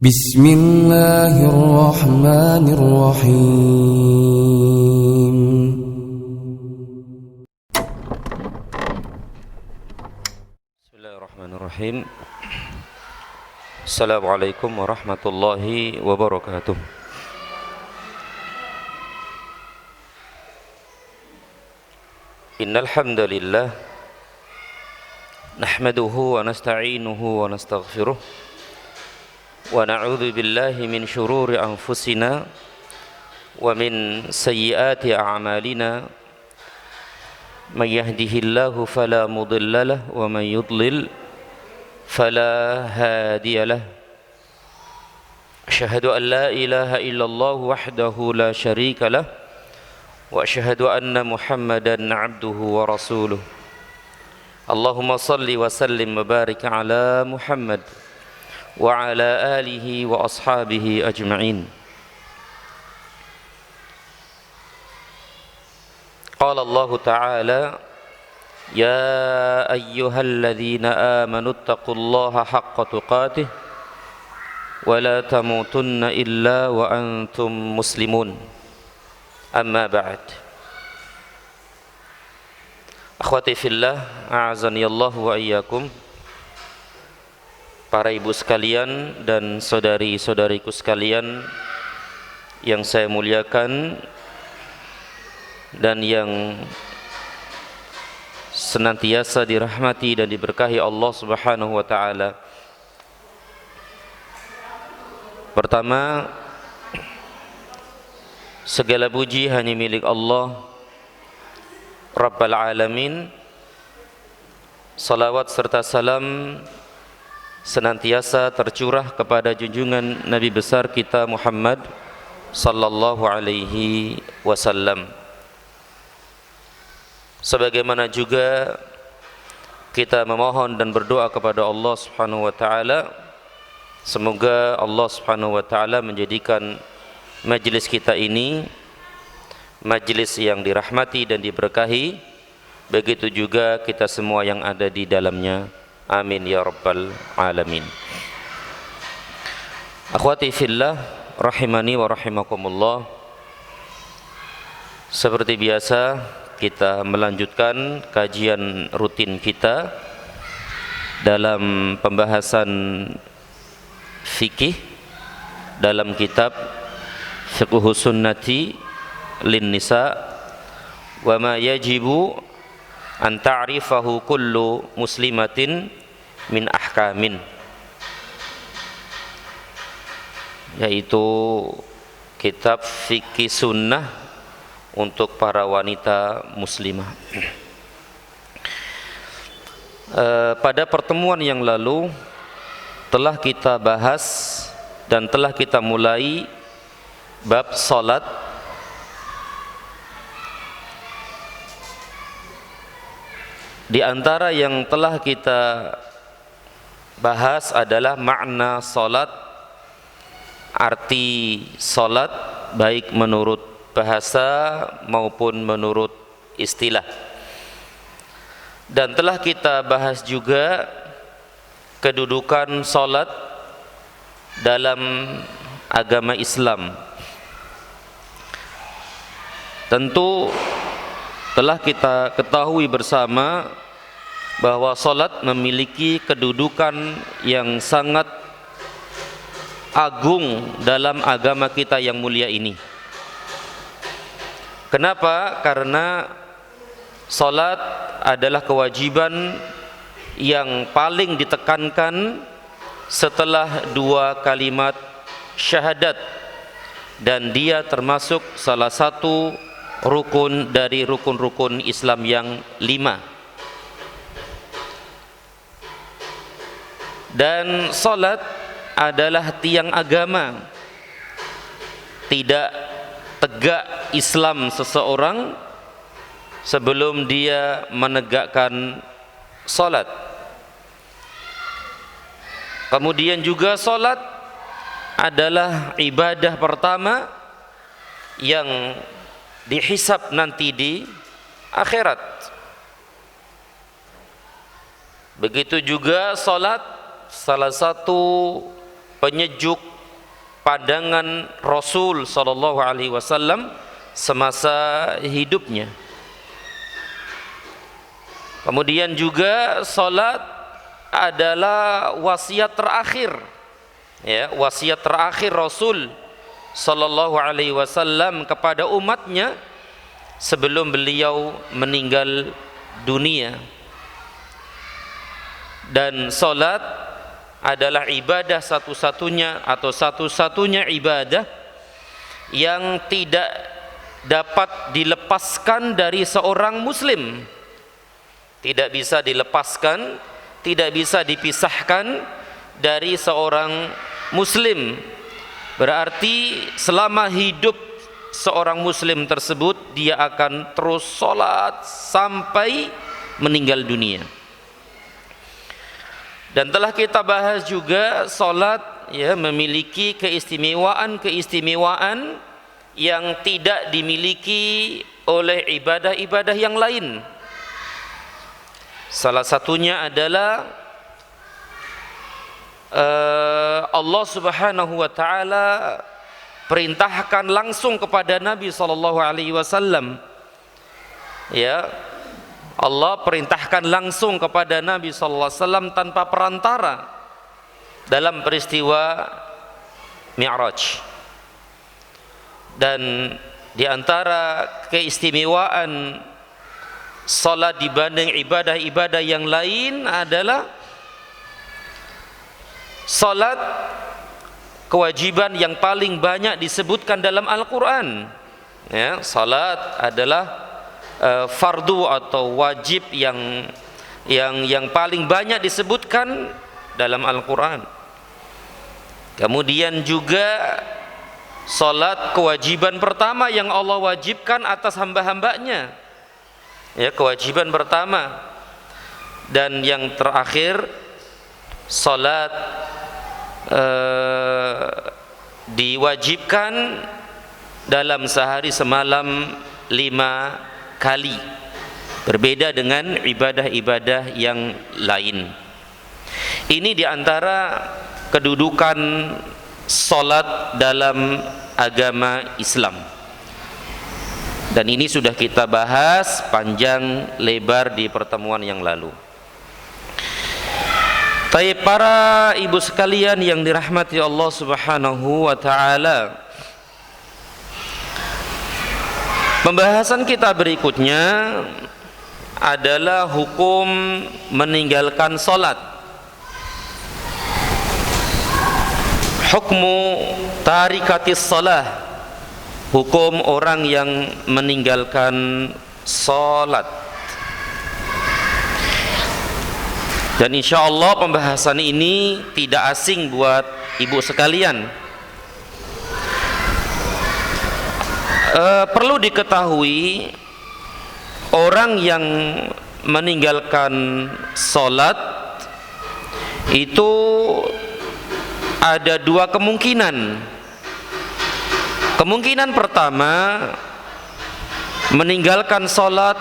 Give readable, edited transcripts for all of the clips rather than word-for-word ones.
Bismillahirrahmanirrahim. Bismillahirrahmanirrahim. Assalamualaikum warahmatullahi wabarakatuh. Innal hamdalillah nahmaduhu wa nasta'inuhu wa nastaghfiruh wa na'udzu billahi min shururi anfusina wa min sayyiati a'malina. Man yahdihillahu fala mudilla lahu wa man yudlil fala hadiya lahu. Asyhadu an la ilaha illallah wahdahu la syarika lahu wa asyhadu anna Muhammadan abduhu wa rasuluh. Allahumma salli wa sallim wa barik ala Muhammad wa ala alihi wa ashabihi ajma'in. Qala Allah Ta'ala, ya ayyuhalladzina amanu taqullaha haqqa tuqatih wa la tamutunna illa wa antum muslimun. Amma ba'd. Akhwati fillah, a'azani Allah wa iyyakum. Para ibu sekalian dan saudari-saudariku sekalian yang saya muliakan dan yang senantiasa dirahmati dan diberkahi Allah Subhanahu wa taala. Pertama, segala puji hanya milik Allah Rabbal Alamin. Salawat serta salam senantiasa tercurah kepada junjungan Nabi besar kita Muhammad sallallahu alaihi wasallam. Sebagaimana juga kita memohon dan berdoa kepada Allah Subhanahu wa taala, semoga Allah Subhanahu wa taala menjadikan majelis kita ini majelis yang dirahmati dan diberkahi, begitu juga kita semua yang ada di dalamnya. Amin ya rabbal alamin. Akhwati fillah, rahimani wa rahimakumullah. Seperti biasa, kita melanjutkan kajian rutin kita dalam pembahasan fikih dalam kitab Fiqhus Sunnati lin Nisa wa ma yajibu an ta'rifahu kullu muslimatin min ahkamin, yaitu kitab fikih sunnah untuk para wanita muslimah. Pada pertemuan yang lalu telah kita bahas dan telah kita mulai bab salat. Di antara yang telah kita bahas adalah makna salat, arti salat baik menurut bahasa maupun menurut istilah. Dan telah kita bahas juga kedudukan salat dalam agama Islam. Tentu telah kita ketahui bersama bahwa salat memiliki kedudukan yang sangat agung dalam agama kita yang mulia ini. Kenapa? Karena salat adalah kewajiban yang paling ditekankan setelah dua kalimat syahadat, dan dia termasuk salah satu rukun dari rukun-rukun Islam yang 5. Dan salat adalah tiang agama. Tidak tegak Islam seseorang sebelum dia menegakkan salat. Kemudian juga salat adalah ibadah pertama yang dihisab nanti di akhirat. Begitu juga salat salah satu penyejuk pandangan Rasul sallallahu alaihi wasallam semasa hidupnya. Kemudian juga salat adalah wasiat terakhir, ya, wasiat terakhir Rasul sallallahu alaihi wasallam kepada umatnya sebelum beliau meninggal dunia. Dan salat adalah ibadah satu-satunya atau satu-satunya ibadah yang tidak dapat dilepaskan dari seorang muslim. Tidak bisa dilepaskan, tidak bisa dipisahkan dari seorang muslim. Berarti selama hidup seorang muslim tersebut, dia akan terus sholat sampai meninggal dunia. Dan telah kita bahas juga sholat, ya, memiliki keistimewaan yang tidak dimiliki oleh ibadah-ibadah yang lain. Salah satunya adalah Allah Subhanahu wa taala perintahkan langsung kepada Nabi sallallahu alaihi wasallam. Ya, Allah perintahkan langsung kepada Nabi sallallahu alaihi wasallam tanpa perantara dalam peristiwa Mi'raj. Dan di antara keistimewaan salat dibanding ibadah-ibadah yang lain adalah salat kewajiban yang paling banyak disebutkan dalam Al-Quran. Ya, salat adalah fardu atau wajib yang paling banyak disebutkan dalam Al-Quran. Kemudian juga salat kewajiban pertama yang Allah wajibkan atas hamba-hambanya. Ya, kewajiban pertama. Dan yang terakhir, salat diwajibkan dalam sehari semalam 5 kali, berbeda dengan ibadah-ibadah yang lain. Ini diantara kedudukan salat dalam agama Islam. Dan ini sudah kita bahas panjang lebar di pertemuan yang lalu. Tapi para ibu sekalian yang dirahmati Allah Subhanahu wa taala, pembahasan kita berikutnya adalah hukum meninggalkan salat. Hukmu tarikatis salah, hukum orang yang meninggalkan salat. Dan insya Allah pembahasan ini tidak asing buat ibu sekalian. Perlu diketahui, orang yang meninggalkan salat itu ada 2 kemungkinan. Kemungkinan pertama, meninggalkan salat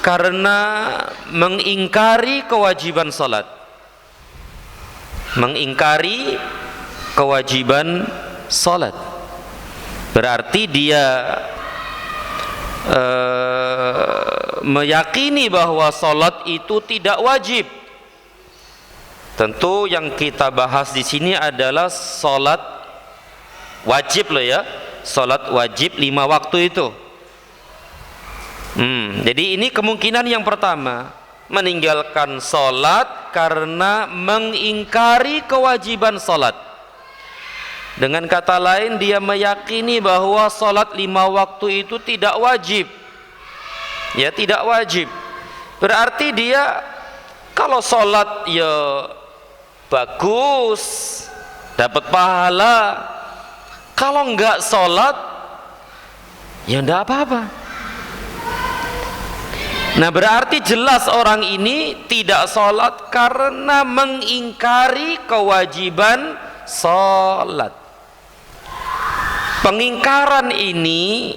karena mengingkari kewajiban salat. Mengingkari kewajiban salat berarti dia meyakini bahwa salat itu tidak wajib. Tentu yang kita bahas di sini adalah salat wajib loh ya, salat wajib 5 waktu itu. Jadi ini kemungkinan yang pertama, meninggalkan salat karena mengingkari kewajiban salat. Dengan kata lain, dia meyakini bahwa salat 5 waktu itu tidak wajib. Ya, tidak wajib. Berarti dia kalau salat ya bagus, dapat pahala. Kalau enggak salat ya enggak apa-apa. Nah, berarti jelas orang ini tidak salat karena mengingkari kewajiban salat. Pengingkaran ini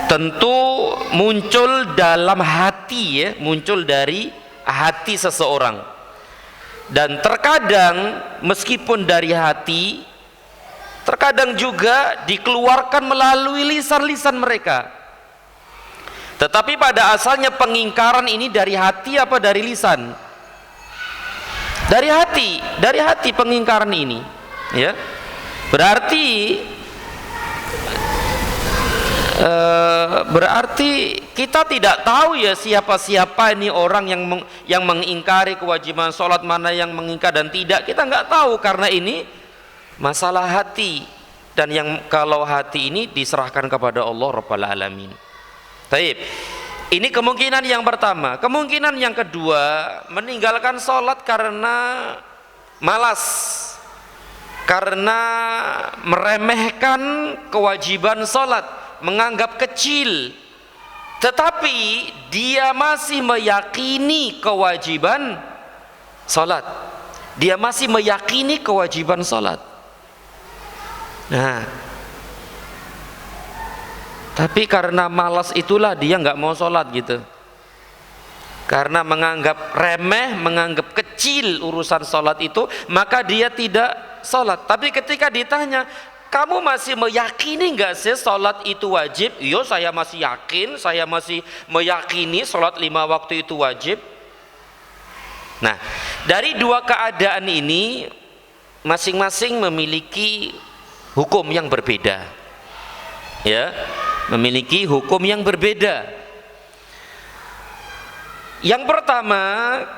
tentu muncul dalam hati, ya, muncul dari hati seseorang. Dan terkadang meskipun dari hati, terkadang juga dikeluarkan melalui lisan-lisan mereka. Tetapi pada asalnya pengingkaran ini dari hati apa dari lisan? Dari hati pengingkaran ini, ya. Berarti kita tidak tahu ya siapa ini orang yang mengingkari kewajiban sholat, mana yang mengingkar dan tidak, kita nggak tahu, karena ini masalah hati, dan yang kalau hati ini diserahkan kepada Allah Rabbul Alamin. Taib. Ini kemungkinan yang pertama. Kemungkinan yang kedua, meninggalkan sholat karena malas, karena meremehkan kewajiban sholat, menganggap kecil, tetapi dia masih meyakini kewajiban sholat. Dia masih meyakini kewajiban sholat. Nah, tapi karena malas itulah dia nggak mau sholat gitu. Karena menganggap remeh, menganggap kecil urusan sholat itu, maka dia tidak sholat. Tapi ketika ditanya, kamu masih meyakini nggak sih sholat itu wajib? Iya, saya masih yakin, saya masih meyakini sholat 5 waktu itu wajib. Nah, dari dua keadaan ini masing-masing memiliki hukum yang berbeda, ya, memiliki hukum yang berbeda. Yang pertama,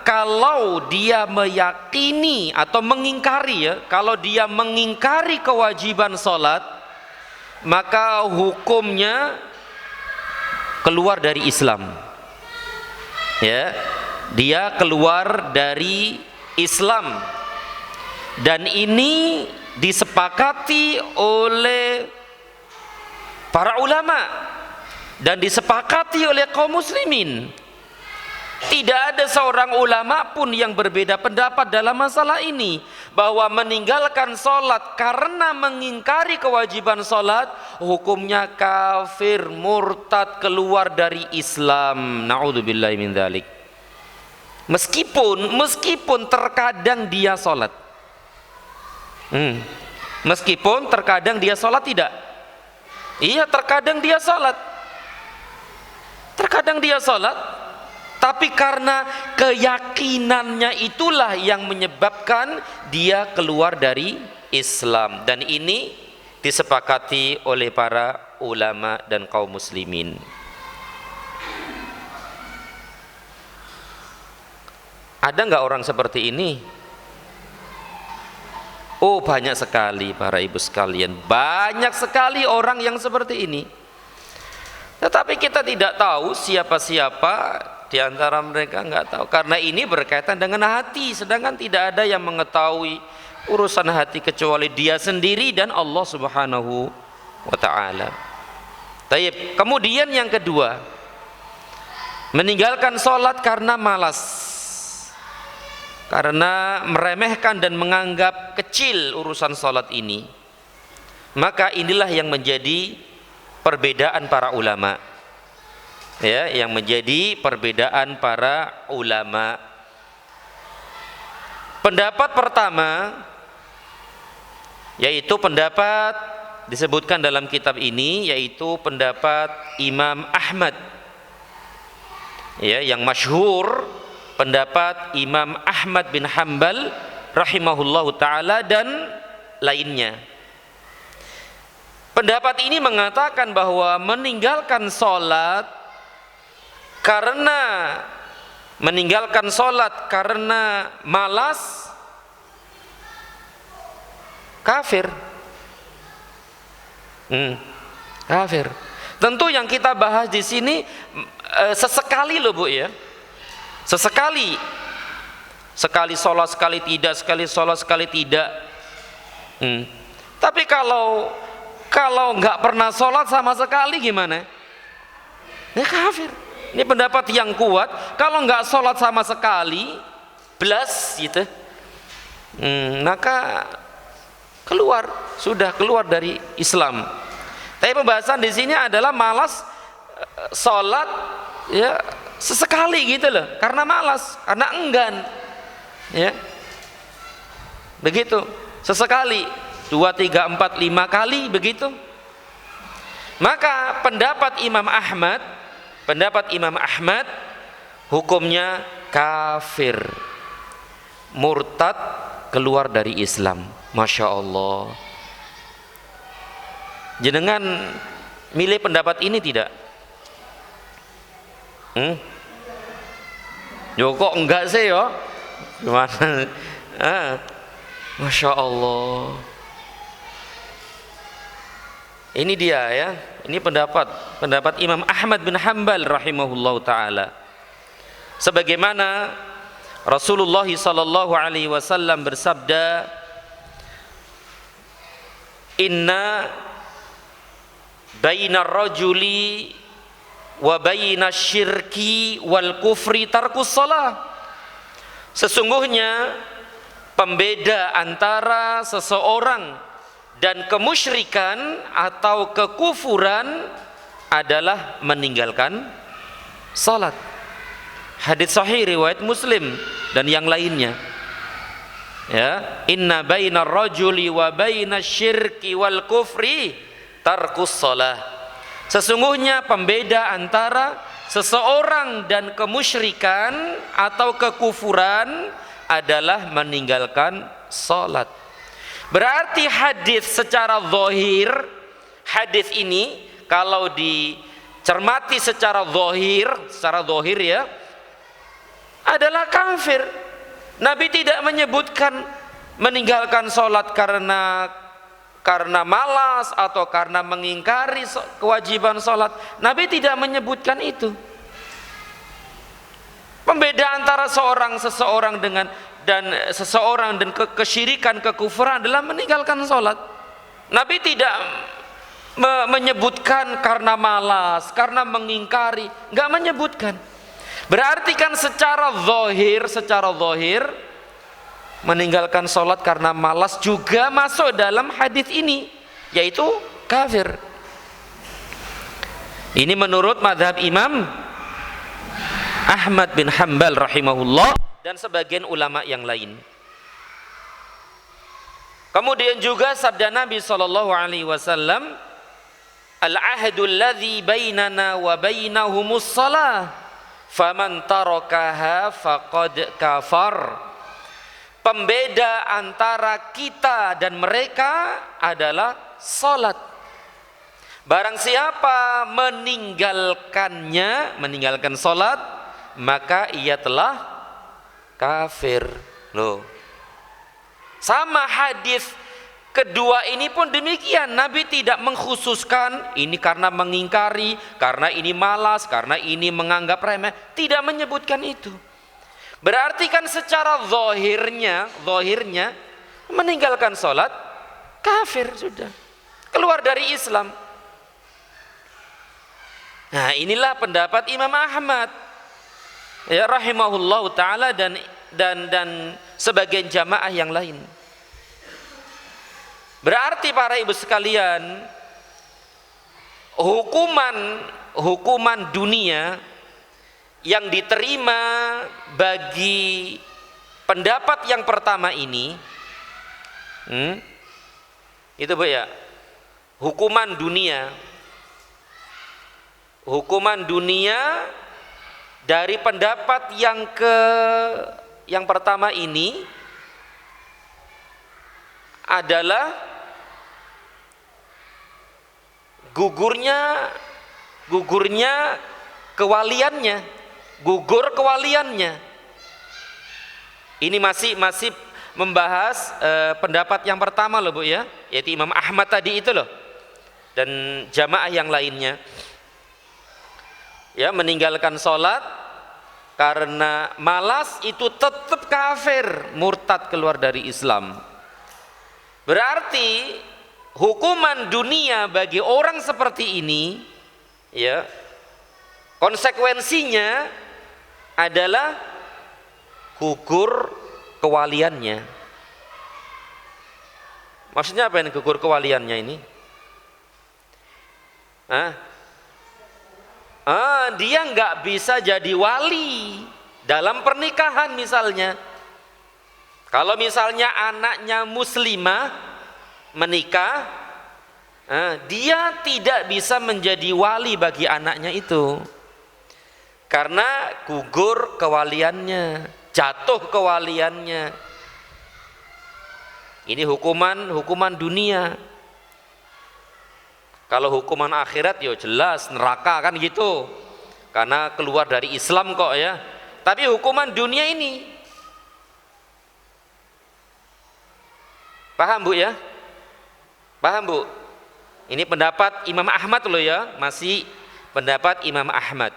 kalau dia meyakini atau mengingkari, ya, kalau dia mengingkari kewajiban sholat, maka hukumnya keluar dari Islam, ya, dia keluar dari Islam, dan ini disepakati oleh para ulama dan disepakati oleh kaum muslimin. Tidak ada seorang ulama pun yang berbeda pendapat dalam masalah ini, bahwa meninggalkan sholat karena mengingkari kewajiban sholat hukumnya kafir, murtad, keluar dari Islam. Na'udzubillahi min dzalik. Meskipun terkadang dia sholat, meskipun terkadang dia sholat tidak, iya, terkadang dia sholat, tapi karena keyakinannya itulah yang menyebabkan dia keluar dari Islam, dan ini disepakati oleh para ulama dan kaum muslimin. Ada nggak orang seperti ini? Oh, banyak sekali para ibu sekalian, banyak sekali orang yang seperti ini. Tetapi kita tidak tahu siapa-siapa di antara mereka, nggak tahu, karena ini berkaitan dengan hati, sedangkan tidak ada yang mengetahui urusan hati kecuali dia sendiri dan Allah Subhanahu wa ta'ala. Taib. Kemudian yang kedua, meninggalkan sholat karena malas, karena meremehkan dan menganggap kecil urusan sholat ini. Maka inilah yang menjadi perbedaan para ulama, ya, yang menjadi perbedaan para ulama. Pendapat pertama, yaitu pendapat disebutkan dalam kitab ini, yaitu pendapat Imam Ahmad, ya, yang masyhur, pendapat Imam Ahmad bin Hanbal rahimahullahu ta'ala dan lainnya. Pendapat ini mengatakan bahwa meninggalkan sholat karena malas, kafir. Kafir. Tentu yang kita bahas di sini sesekali loh Bu, ya. Sekali sholat, sekali tidak, sekali sholat, sekali tidak. Tapi kalau nggak pernah sholat sama sekali gimana? Ya kafir. Ini pendapat yang kuat. Kalau nggak sholat sama sekali, belas gitu, maka sudah keluar dari Islam. Tapi pembahasan di sini adalah malas sholat, ya, sesekali gitu loh, karena malas, karena enggan, ya, begitu, sesekali. 2, 3, 4, 5 kali begitu. Maka pendapat Imam Ahmad hukumnya kafir, murtad, keluar dari Islam. Masya Allah. Jenengan milih pendapat ini tidak? Yo kok enggak sih yo? Gimana? Masya Allah. Ini dia ya. Ini pendapat Imam Ahmad bin Hanbal rahimahullah ta'ala. Sebagaimana Rasulullah sallallahu alaihi wasallam bersabda, inna bainar rajuli wa bainas syirki wal kufri tarkus shalah. Sesungguhnya pembeda antara seseorang dan kemusyrikan atau kekufuran adalah meninggalkan salat. Hadis sahih riwayat Muslim dan yang lainnya. Ya, inna bainar rajuli wa bainas syirki wal kufri tarkus shalah. Sesungguhnya pembeda antara seseorang dan kemusyrikan atau kekufuran adalah meninggalkan salat. Berarti hadis secara zahir, hadis ini kalau dicermati secara zahir ya, adalah kafir. Nabi tidak menyebutkan meninggalkan salat karena malas atau karena mengingkari kewajiban salat. Nabi tidak menyebutkan itu. Pembeda antara seseorang dan kesyirikan, kekufuran adalah meninggalkan salat. Nabi tidak menyebutkan karena malas, karena mengingkari, enggak menyebutkan. Berarti kan secara zahir meninggalkan salat karena malas juga masuk dalam hadis ini, yaitu kafir. Ini menurut mazhab Imam Ahmad bin Hanbal rahimahullah dan sebagian ulama yang lain. Kemudian juga sabda Nabi sallallahu alaihi wasallam, al-ahdu alladzi bainana wa bainahumus shalah, faman tarakaha faqad kafar. Pembeda antara kita dan mereka adalah salat. Barang siapa meninggalkan salat, maka ia telah kafir. Loh. Sama hadis kedua ini pun demikian. Nabi tidak mengkhususkan ini karena mengingkari, karena ini malas, karena ini menganggap remeh. Tidak menyebutkan itu. Berarti kan secara zahirnya meninggalkan salat kafir sudah. Keluar dari Islam. Nah, inilah pendapat Imam Ahmad ya rahimahullahu taala dan sebagian jamaah yang lain. Berarti para ibu sekalian, hukuman dunia yang diterima bagi pendapat yang pertama ini, itu Bu ya, hukuman dunia dari pendapat yang pertama ini adalah gugurnya kewaliannya, gugur kewaliannya. Ini masih membahas pendapat yang pertama loh Bu ya, yaitu Imam Ahmad tadi itu loh dan jamaah yang lainnya. Ya, meninggalkan sholat karena malas itu tetap kafir, murtad, keluar dari Islam. Berarti hukuman dunia bagi orang seperti ini ya, konsekuensinya adalah gugur kewaliannya. Maksudnya apa ini gugur kewaliannya ini? Dia nggak bisa jadi wali dalam pernikahan misalnya. Kalau misalnya anaknya muslimah menikah, dia tidak bisa menjadi wali bagi anaknya itu, karena gugur kewaliannya, jatuh kewaliannya. Ini hukuman dunia. Kalau hukuman akhirat ya jelas neraka kan gitu, karena keluar dari Islam kok ya. Tapi hukuman dunia ini, paham Bu ya? Paham Bu? Ini pendapat Imam Ahmad loh ya, masih pendapat Imam Ahmad.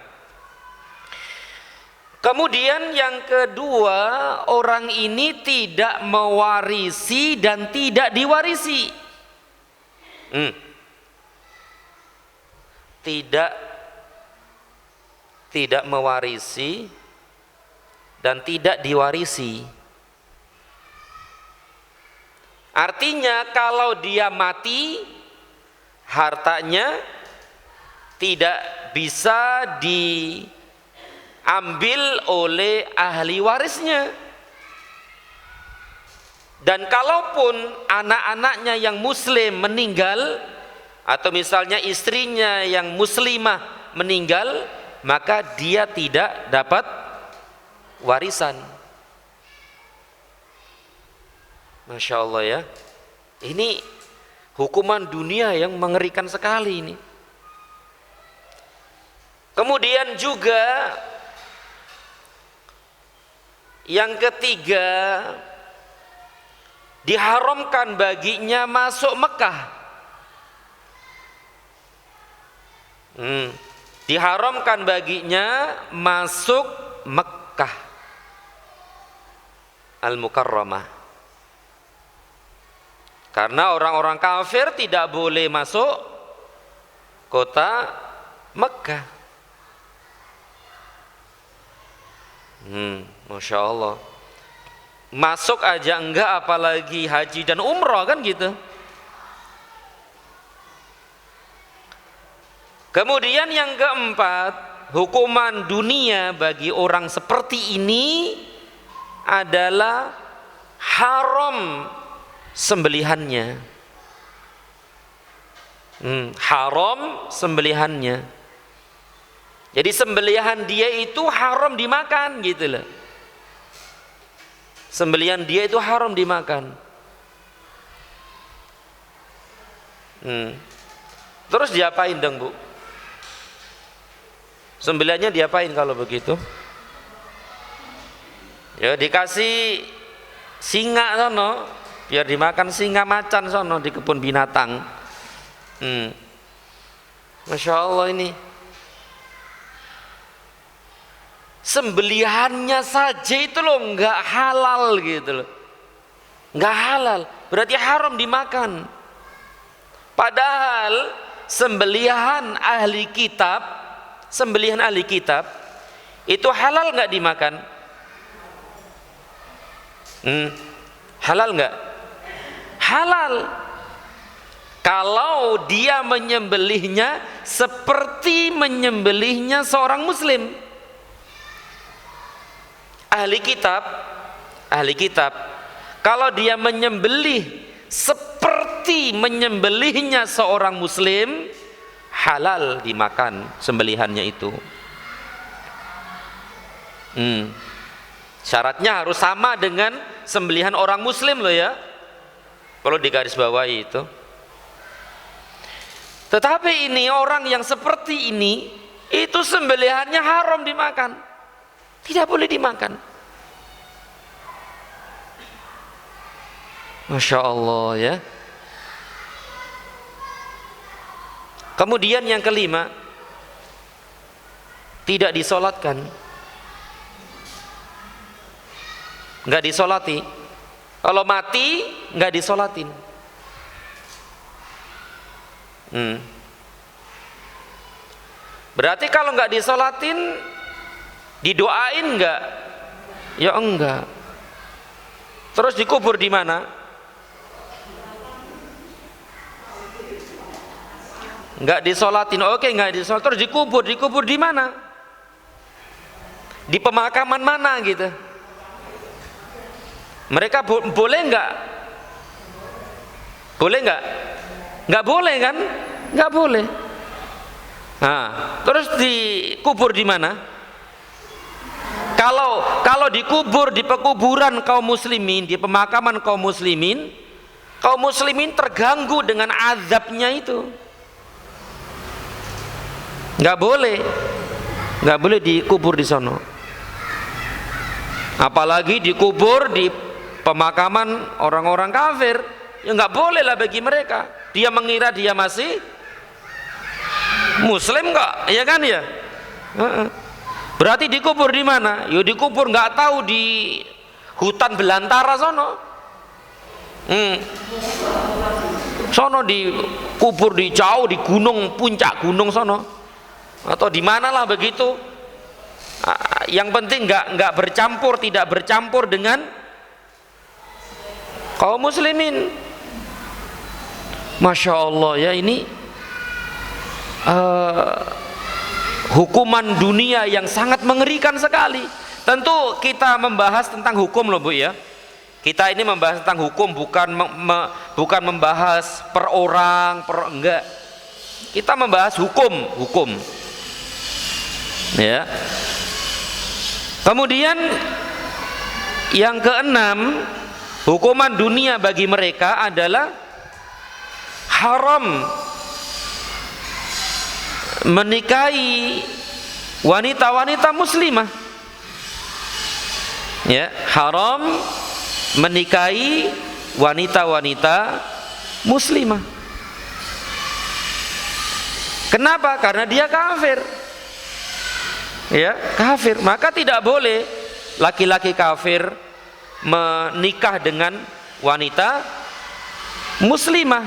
Kemudian yang kedua, orang ini tidak mewarisi dan tidak diwarisi. Tidak mewarisi dan tidak diwarisi. Artinya kalau dia mati, hartanya tidak bisa diambil oleh ahli warisnya. Dan kalaupun anak-anaknya yang muslim meninggal, atau misalnya istrinya yang muslimah meninggal, maka dia tidak dapat warisan. Masya Allah ya. Ini hukuman dunia yang mengerikan sekali ini. Kemudian juga yang ketiga, diharamkan baginya masuk Mekah. Diharamkan baginya masuk Mekah Al-Mukarramah, karena orang-orang kafir tidak boleh masuk kota Mekah. Masya Allah, masuk aja enggak, apalagi haji dan umrah kan gitu. Kemudian yang keempat, hukuman dunia bagi orang seperti ini adalah haram sembelihannya. Haram sembelihannya. Jadi sembelihan dia itu haram dimakan gitu loh. Sembelihan dia itu haram dimakan. Terus diapain dong Bu? Sembelihannya diapain kalau begitu? Ya dikasih singa sono, biar dimakan singa macan sono di kebun binatang. Masya Allah, ini sembelihannya saja itu loh nggak halal gitu loh, nggak halal, berarti haram dimakan. Padahal sembelihan ahli kitab itu halal nggak dimakan? Halal nggak? Halal. Kalau dia menyembelihnya seperti menyembelihnya seorang muslim. Ahli kitab, kalau dia menyembelih seperti menyembelihnya seorang muslim, halal dimakan sembelihannya itu. Syaratnya harus sama dengan sembelihan orang muslim loh ya, kalau digarisbawahi itu. Tetapi ini orang yang seperti ini, itu sembelihannya haram dimakan, tidak boleh dimakan. Masya Allah ya. Kemudian yang kelima, tidak disolatkan, nggak disolati. Kalau mati nggak disolatin. Berarti kalau nggak disolatin, didoain nggak? Ya enggak. Terus dikubur di mana? Nggak disolatin, oke, nggak disolat. Terus dikubur di mana? Di pemakaman mana gitu? Mereka boleh nggak Boleh nggak? Nggak boleh kan? Nggak boleh. Nah, terus dikubur di mana? Kalau dikubur di pekuburan kaum muslimin, di pemakaman kaum muslimin terganggu dengan azabnya itu. Nggak boleh dikubur di sono. Apalagi dikubur di pemakaman orang-orang kafir, ya nggak boleh lah bagi mereka. Dia mengira dia masih muslim nggak, ya kan ya? Berarti dikubur di mana? Yo dikubur nggak tahu di hutan belantara sono. Sono dikubur di jauh di gunung, puncak gunung sono, atau di mana lah begitu. Yang penting nggak bercampur, tidak bercampur dengan kaum muslimin. Masya Allah ya, ini hukuman dunia yang sangat mengerikan sekali. Tentu kita membahas tentang hukum loh Bu ya. Kita ini membahas tentang hukum, bukan membahas per orang, enggak. Kita membahas hukum. Ya. Kemudian yang keenam, hukuman dunia bagi mereka adalah haram menikahi wanita-wanita muslimah. Ya, haram menikahi wanita-wanita muslimah. Kenapa? Karena dia kafir. Ya, kafir. Maka tidak boleh laki-laki kafir menikah dengan wanita muslimah.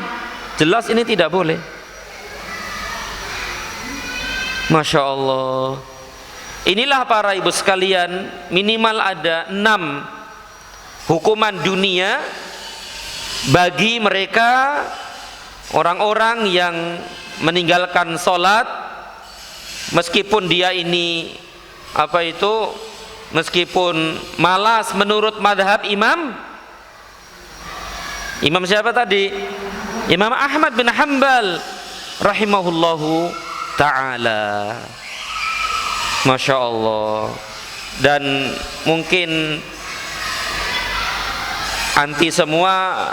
Jelas ini tidak boleh. Masya Allah. Inilah para ibu sekalian, minimal ada 6 hukuman dunia bagi mereka orang-orang yang meninggalkan sholat, meskipun dia ini meskipun malas menurut madhab imam siapa tadi? Imam Ahmad bin Hanbal rahimahullahu ta'ala. Masya Allah. Dan mungkin anti semua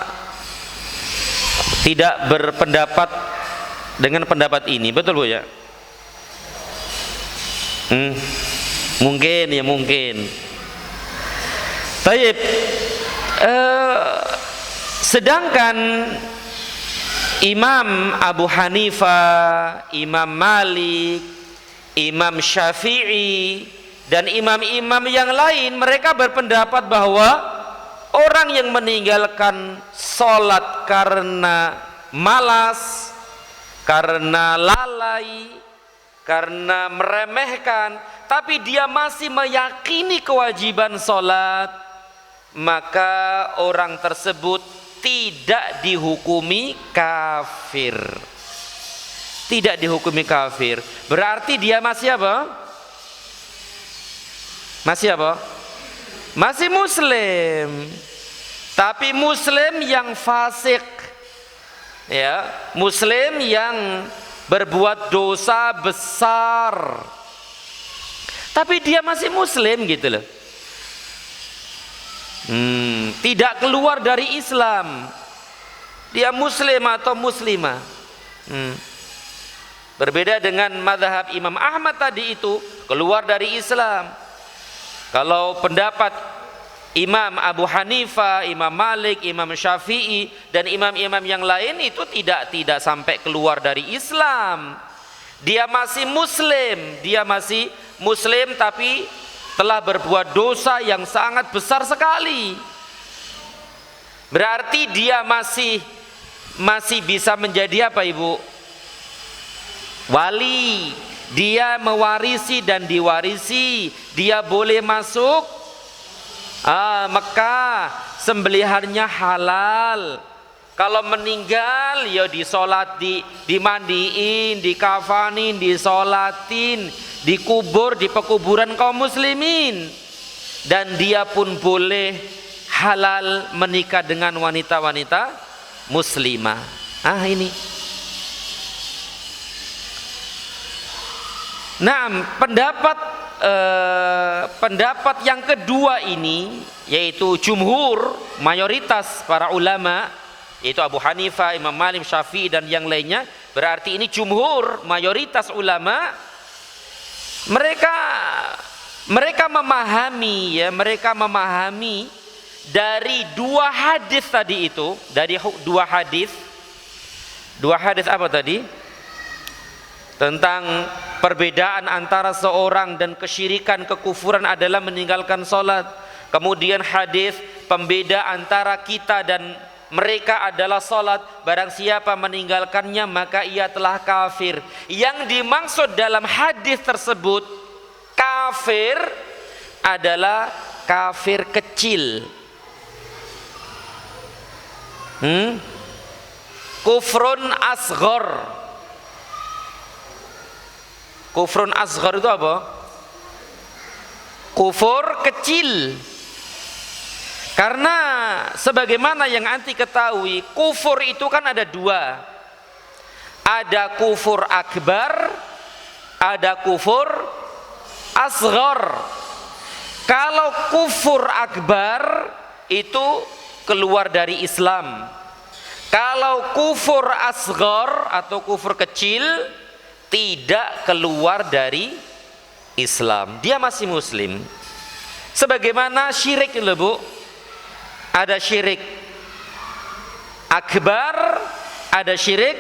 tidak berpendapat dengan pendapat ini, betul Bu ya? Mungkin ya, mungkin. Taib. Sedangkan Imam Abu Hanifah, Imam Malik, Imam Syafi'i, dan imam-imam yang lain, mereka berpendapat bahwa orang yang meninggalkan sholat karena malas, karena lalai, karena meremehkan, tapi dia masih meyakini kewajiban sholat, maka orang tersebut tidak dihukumi kafir. Tidak dihukumi kafir. Berarti dia masih apa? Masih apa? Masih muslim. Tapi muslim yang fasik. Ya, muslim yang berbuat dosa besar. Tapi dia masih muslim gitu loh. Tidak keluar dari Islam. Dia muslim atau muslimah. Berbeda dengan mazhab Imam Ahmad tadi, itu keluar dari Islam. Kalau pendapat Imam Abu Hanifah, Imam Malik, Imam Syafi'i, dan imam-imam yang lain itu tidak sampai keluar dari Islam. Dia masih muslim tapi telah berbuat dosa yang sangat besar sekali. Berarti dia masih bisa menjadi apa Ibu? Wali. Dia mewarisi dan diwarisi. Dia boleh masuk Mekah, sembelihannya halal. Kalau meninggal ya disolat, dimandiin, dikafanin, disolatin, dikubur di pekuburan kaum muslimin. Dan dia pun boleh halal menikah dengan wanita-wanita muslimah. Ini. Nah, pendapat yang kedua ini, yaitu jumhur, mayoritas para ulama, yaitu Abu Hanifah, Imam Malik, Syafi'i dan yang lainnya, berarti ini jumhur, mayoritas ulama, mereka memahami dari dua hadis tadi itu, dari dua hadis apa tadi? Tentang perbedaan antara seorang dan kesyirikan, kekufuran adalah meninggalkan sholat. Kemudian hadis pembeda antara kita dan mereka adalah sholat. Barang siapa meninggalkannya maka ia telah kafir. Yang dimaksud dalam hadis tersebut kafir adalah kafir kecil. Kufrun asghar. Kufrun asghar itu apa? Kufur kecil. Karena sebagaimana yang anti ketahui, kufur itu kan ada dua. Ada kufur akbar, ada kufur asghar. Kalau kufur akbar itu keluar dari Islam. Kalau kufur asghar atau kufur kecil tidak keluar dari Islam, dia masih muslim. Sebagaimana syirik itu, Bu. Ada syirik akbar, ada syirik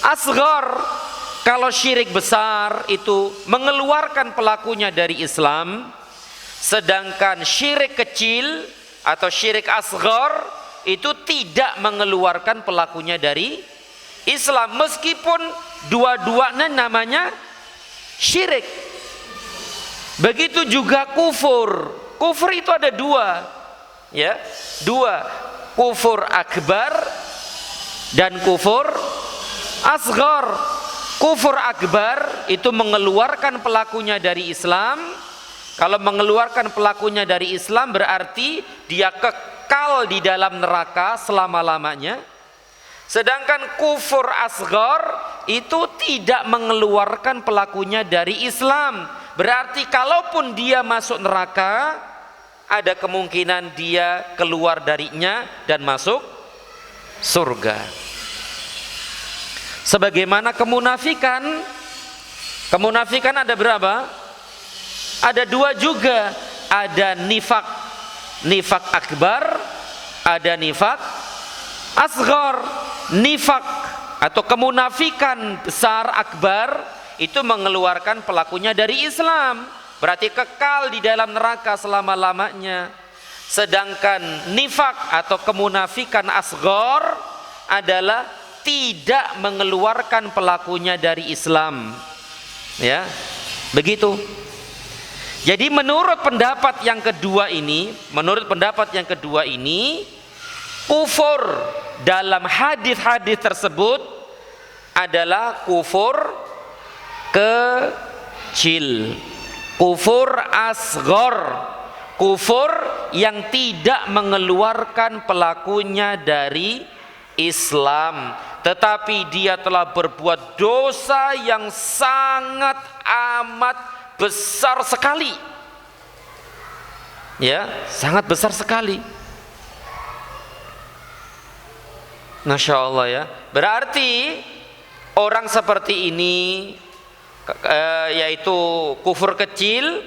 asghar. Kalau syirik besar itu mengeluarkan pelakunya dari Islam, sedangkan syirik kecil atau syirik asghar itu tidak mengeluarkan pelakunya dari Islam, meskipun dua-duanya namanya syirik. Begitu juga kufur. Kufur itu ada dua, ya, dua, kufur akbar dan kufur asghar. Kufur akbar itu mengeluarkan pelakunya dari Islam. Kalau mengeluarkan pelakunya dari Islam berarti dia kekal di dalam neraka selama-lamanya. Sedangkan kufur asghar itu tidak mengeluarkan pelakunya dari Islam. Berarti kalaupun dia masuk neraka, ada kemungkinan dia keluar darinya dan masuk surga. Sebagaimana kemunafikan. Kemunafikan ada berapa? Ada dua juga. Ada nifak akbar, ada nifak asghar. Nifak atau kemunafikan besar akbar itu mengeluarkan pelakunya dari Islam, berarti kekal di dalam neraka selama-lamanya. Sedangkan nifak atau kemunafikan asghar adalah tidak mengeluarkan pelakunya dari Islam, ya, begitu. Jadi menurut pendapat yang kedua ini, kufur dalam hadis-hadis tersebut adalah kufur kecil, kufur asghar, kufur yang tidak mengeluarkan pelakunya dari Islam, tetapi dia telah berbuat dosa yang sangat amat besar sekali, ya, sangat besar sekali. Masya Allah, ya. Berarti orang seperti ini, yaitu kufur kecil,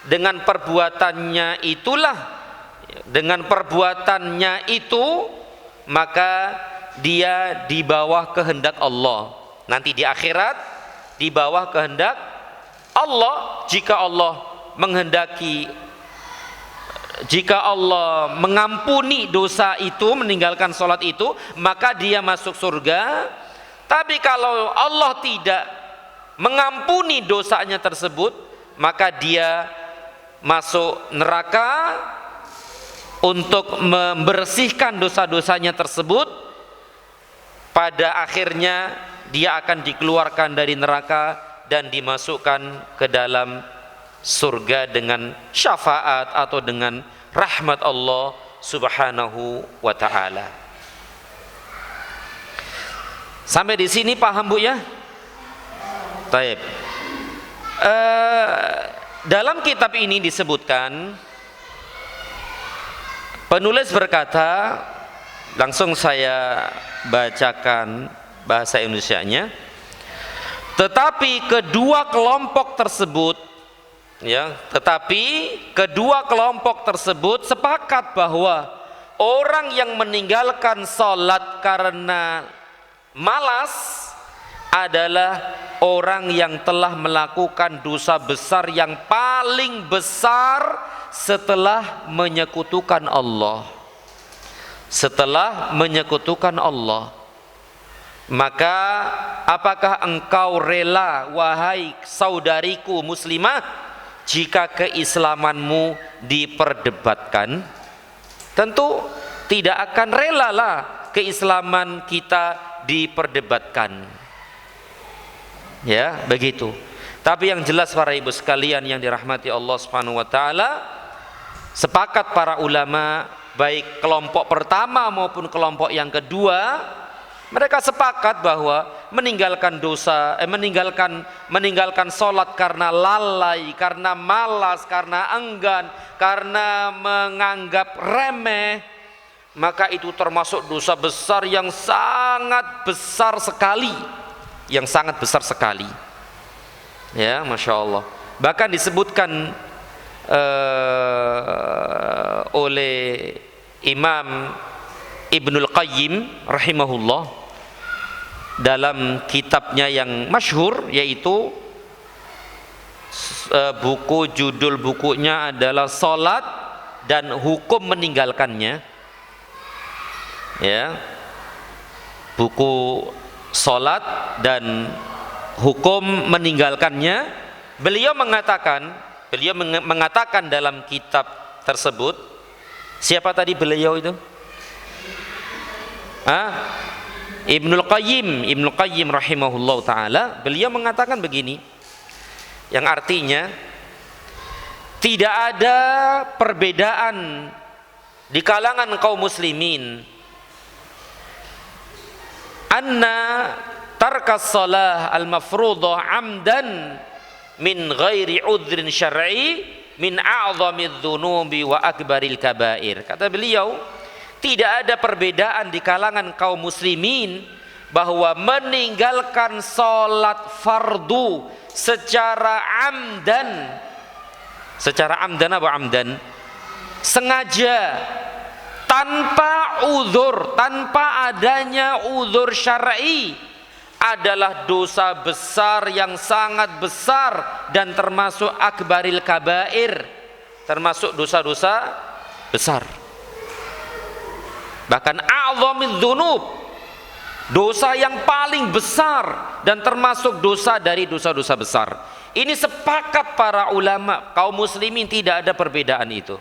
dengan perbuatannya itu maka dia di bawah kehendak Allah. Nanti di akhirat di bawah kehendak Allah. Jika Allah mengampuni dosa itu, meninggalkan sholat itu, maka dia masuk surga. Tapi kalau Allah tidak mengampuni dosanya tersebut, maka dia masuk neraka untuk membersihkan dosa-dosanya tersebut. Pada akhirnya dia akan dikeluarkan dari neraka dan dimasukkan ke dalam surga dengan syafaat atau dengan rahmat Allah Subhanahu wa ta'ala. Sampai di sini paham Bu ya? Taib. Dalam kitab ini disebutkan, penulis berkata, langsung saya bacakan bahasa Indonesianya. Tetapi kedua kelompok tersebut sepakat bahwa orang yang meninggalkan salat karena malas adalah orang yang telah melakukan dosa besar yang paling besar setelah menyekutukan Allah. Setelah menyekutukan Allah. Maka apakah engkau rela, wahai saudariku muslimah, jika keislamanmu diperdebatkan? Tentu tidak akan rela lah keislaman kita diperdebatkan. Ya, begitu. Tapi yang jelas para ibu sekalian yang dirahmati Allah Subhanahu wa taala, sepakat para ulama, baik kelompok pertama maupun kelompok yang kedua, mereka sepakat bahwa meninggalkan dosa, meninggalkan sholat karena lalai, karena malas, karena enggan, karena menganggap remeh, maka itu termasuk dosa besar yang sangat besar sekali, ya, masya Allah. Bahkan disebutkan oleh Imam Ibnul Qayyim rahimahullah dalam kitabnya yang masyhur, yaitu judul bukunya adalah Salat dan Hukum Meninggalkannya, ya, buku Salat dan Hukum Meninggalkannya. Beliau mengatakan dalam kitab tersebut, siapa tadi beliau itu? Ibnul Qayyim rahimahullah ta'ala. Beliau mengatakan begini, yang artinya tidak ada perbedaan di kalangan kaum muslimin anna tarkas salah al-mafruḍah amdan min ghairi udhrin syar'i min a'zamidz dzunubi wa akbaril kabair. Kata beliau, tidak ada perbedaan di kalangan kaum muslimin bahwa meninggalkan sholat fardu secara amdan sengaja, tanpa uzur, tanpa adanya uzur syar'i, adalah dosa besar yang sangat besar dan termasuk akbaril kabair, termasuk dosa-dosa besar. Bahkan a'zamidz dzunub, dosa yang paling besar dan termasuk dosa dari dosa-dosa besar. Ini sepakat para ulama kaum muslimin, tidak ada perbedaan itu.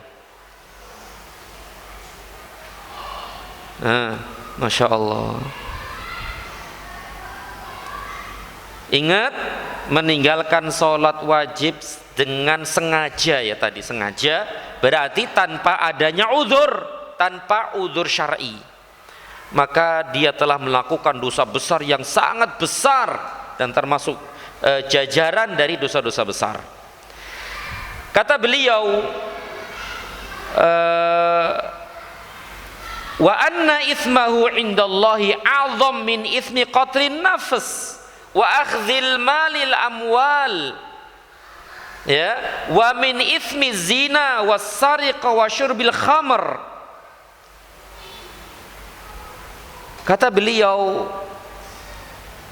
Masya Allah. Ingat, meninggalkan sholat wajib dengan sengaja, ya tadi sengaja, berarti tanpa adanya uzur, tanpa uzur syar'i, maka dia telah melakukan dosa besar yang sangat besar dan termasuk jajaran dari dosa-dosa besar. Kata beliau, wa anna itsmahu indallahi a'zam min itsmi qatlin nafs wa akhdhil malil amwal, ya, wa min itsmi zina was sariqa wa syurbil khamr. Kata beliau,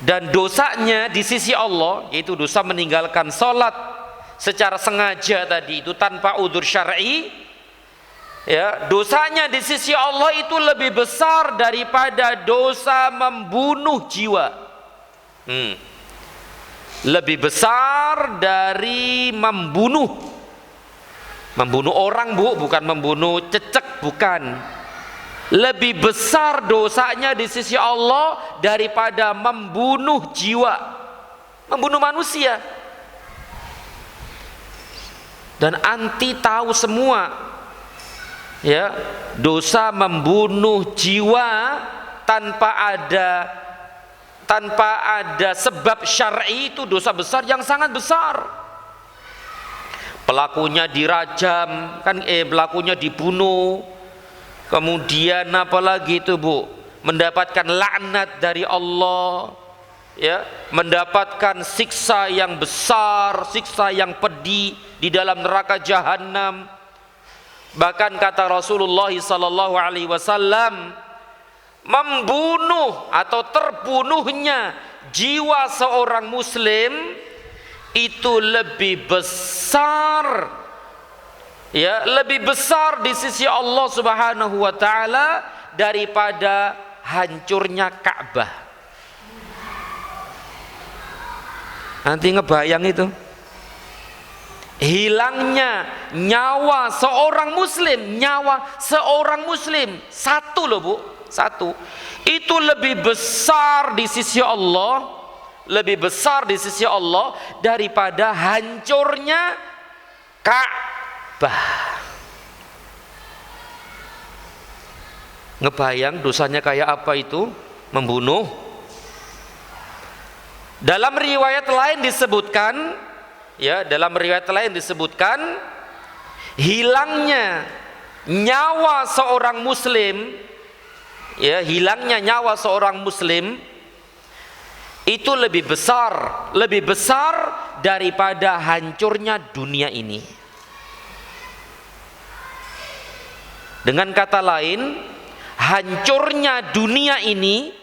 dan dosanya di sisi Allah, yaitu dosa meninggalkan sholat secara sengaja tadi itu tanpa udzur syar'i, ya, dosanya di sisi Allah itu lebih besar daripada dosa membunuh jiwa. Lebih besar dari membunuh orang, Bu, bukan membunuh cecek, bukan. Lebih besar dosanya di sisi Allah daripada membunuh jiwa, membunuh manusia. Dan anti tahu semua, ya, dosa membunuh jiwa tanpa ada sebab syar'i itu dosa besar yang sangat besar. Pelakunya dirajam, kan pelakunya dibunuh. Kemudian apalagi itu, Bu? Mendapatkan laknat dari Allah, ya, mendapatkan siksa yang besar, siksa yang pedih di dalam neraka jahanam. Bahkan kata Rasulullah sallallahu alaihi wasallam, membunuh atau terbunuhnya jiwa seorang muslim itu lebih besar, ya, lebih besar di sisi Allah Subhanahu wa taala daripada hancurnya Ka'bah. Nanti ngebayang itu, hilangnya nyawa seorang muslim satu loh, Bu, satu, itu lebih besar di sisi Allah, lebih besar di sisi Allah daripada hancurnya Ka'bah. Ngebayang dosanya kayak apa itu? Membunuh. Dalam riwayat lain disebutkan, ya, dalam riwayat lain disebutkan hilangnya nyawa seorang muslim, ya, hilangnya nyawa seorang muslim itu lebih besar daripada hancurnya dunia ini. Dengan kata lain, hancurnya dunia ini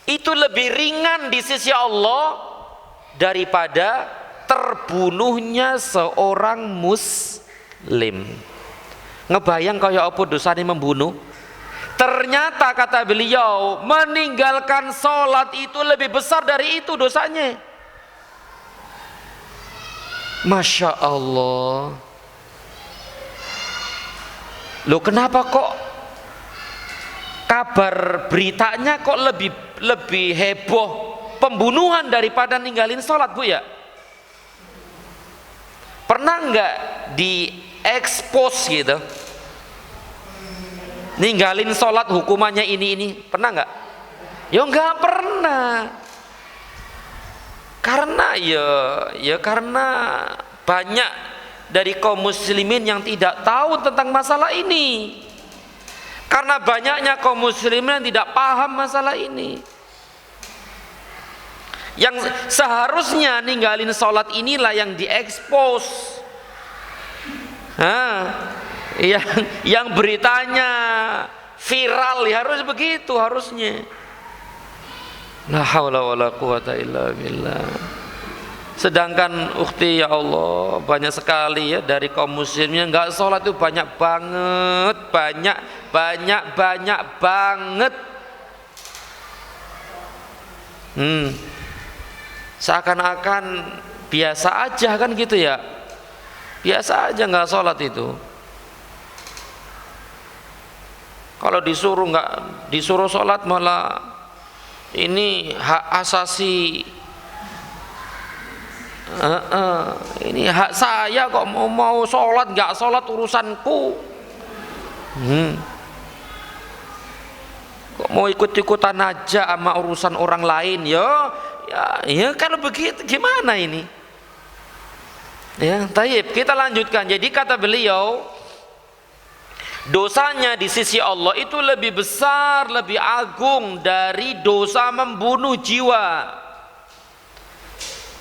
itu lebih ringan di sisi Allah daripada terbunuhnya seorang muslim. Ngebayang kaya apa dosanya membunuh? Ternyata kata beliau, meninggalkan sholat itu lebih besar dari itu dosanya. Masya Allah. Loh, kenapa kok kabar beritanya kok lebih heboh pembunuhan daripada ninggalin sholat, Bu, ya? Pernah nggak diekspos gitu? Ninggalin sholat hukumannya ini, pernah nggak? Ya nggak pernah. Karena karena banyak dari kaum muslimin yang tidak tahu tentang masalah ini. Karena banyaknya kaum muslimin yang tidak paham masalah ini. Yang seharusnya ninggalin sholat inilah yang diekspos. Yang beritanya viral, ya harus begitu harusnya. La haula wala quwata illa billah. Sedangkan ukhti, ya Allah, banyak sekali ya dari kaum muslimnya nggak sholat itu banyak banget, banyak banget. Seakan-akan biasa aja kan gitu ya, biasa aja nggak sholat itu. Kalau disuruh sholat malah ini hak asasi, ini hak saya kok mau sholat nggak sholat urusanku. Kok mau ikut-ikutan aja sama urusan orang lain? Ya kalau begitu gimana ini? Ya, taib, kita lanjutkan. Jadi kata beliau, dosanya di sisi Allah itu lebih besar, lebih agung dari dosa membunuh jiwa.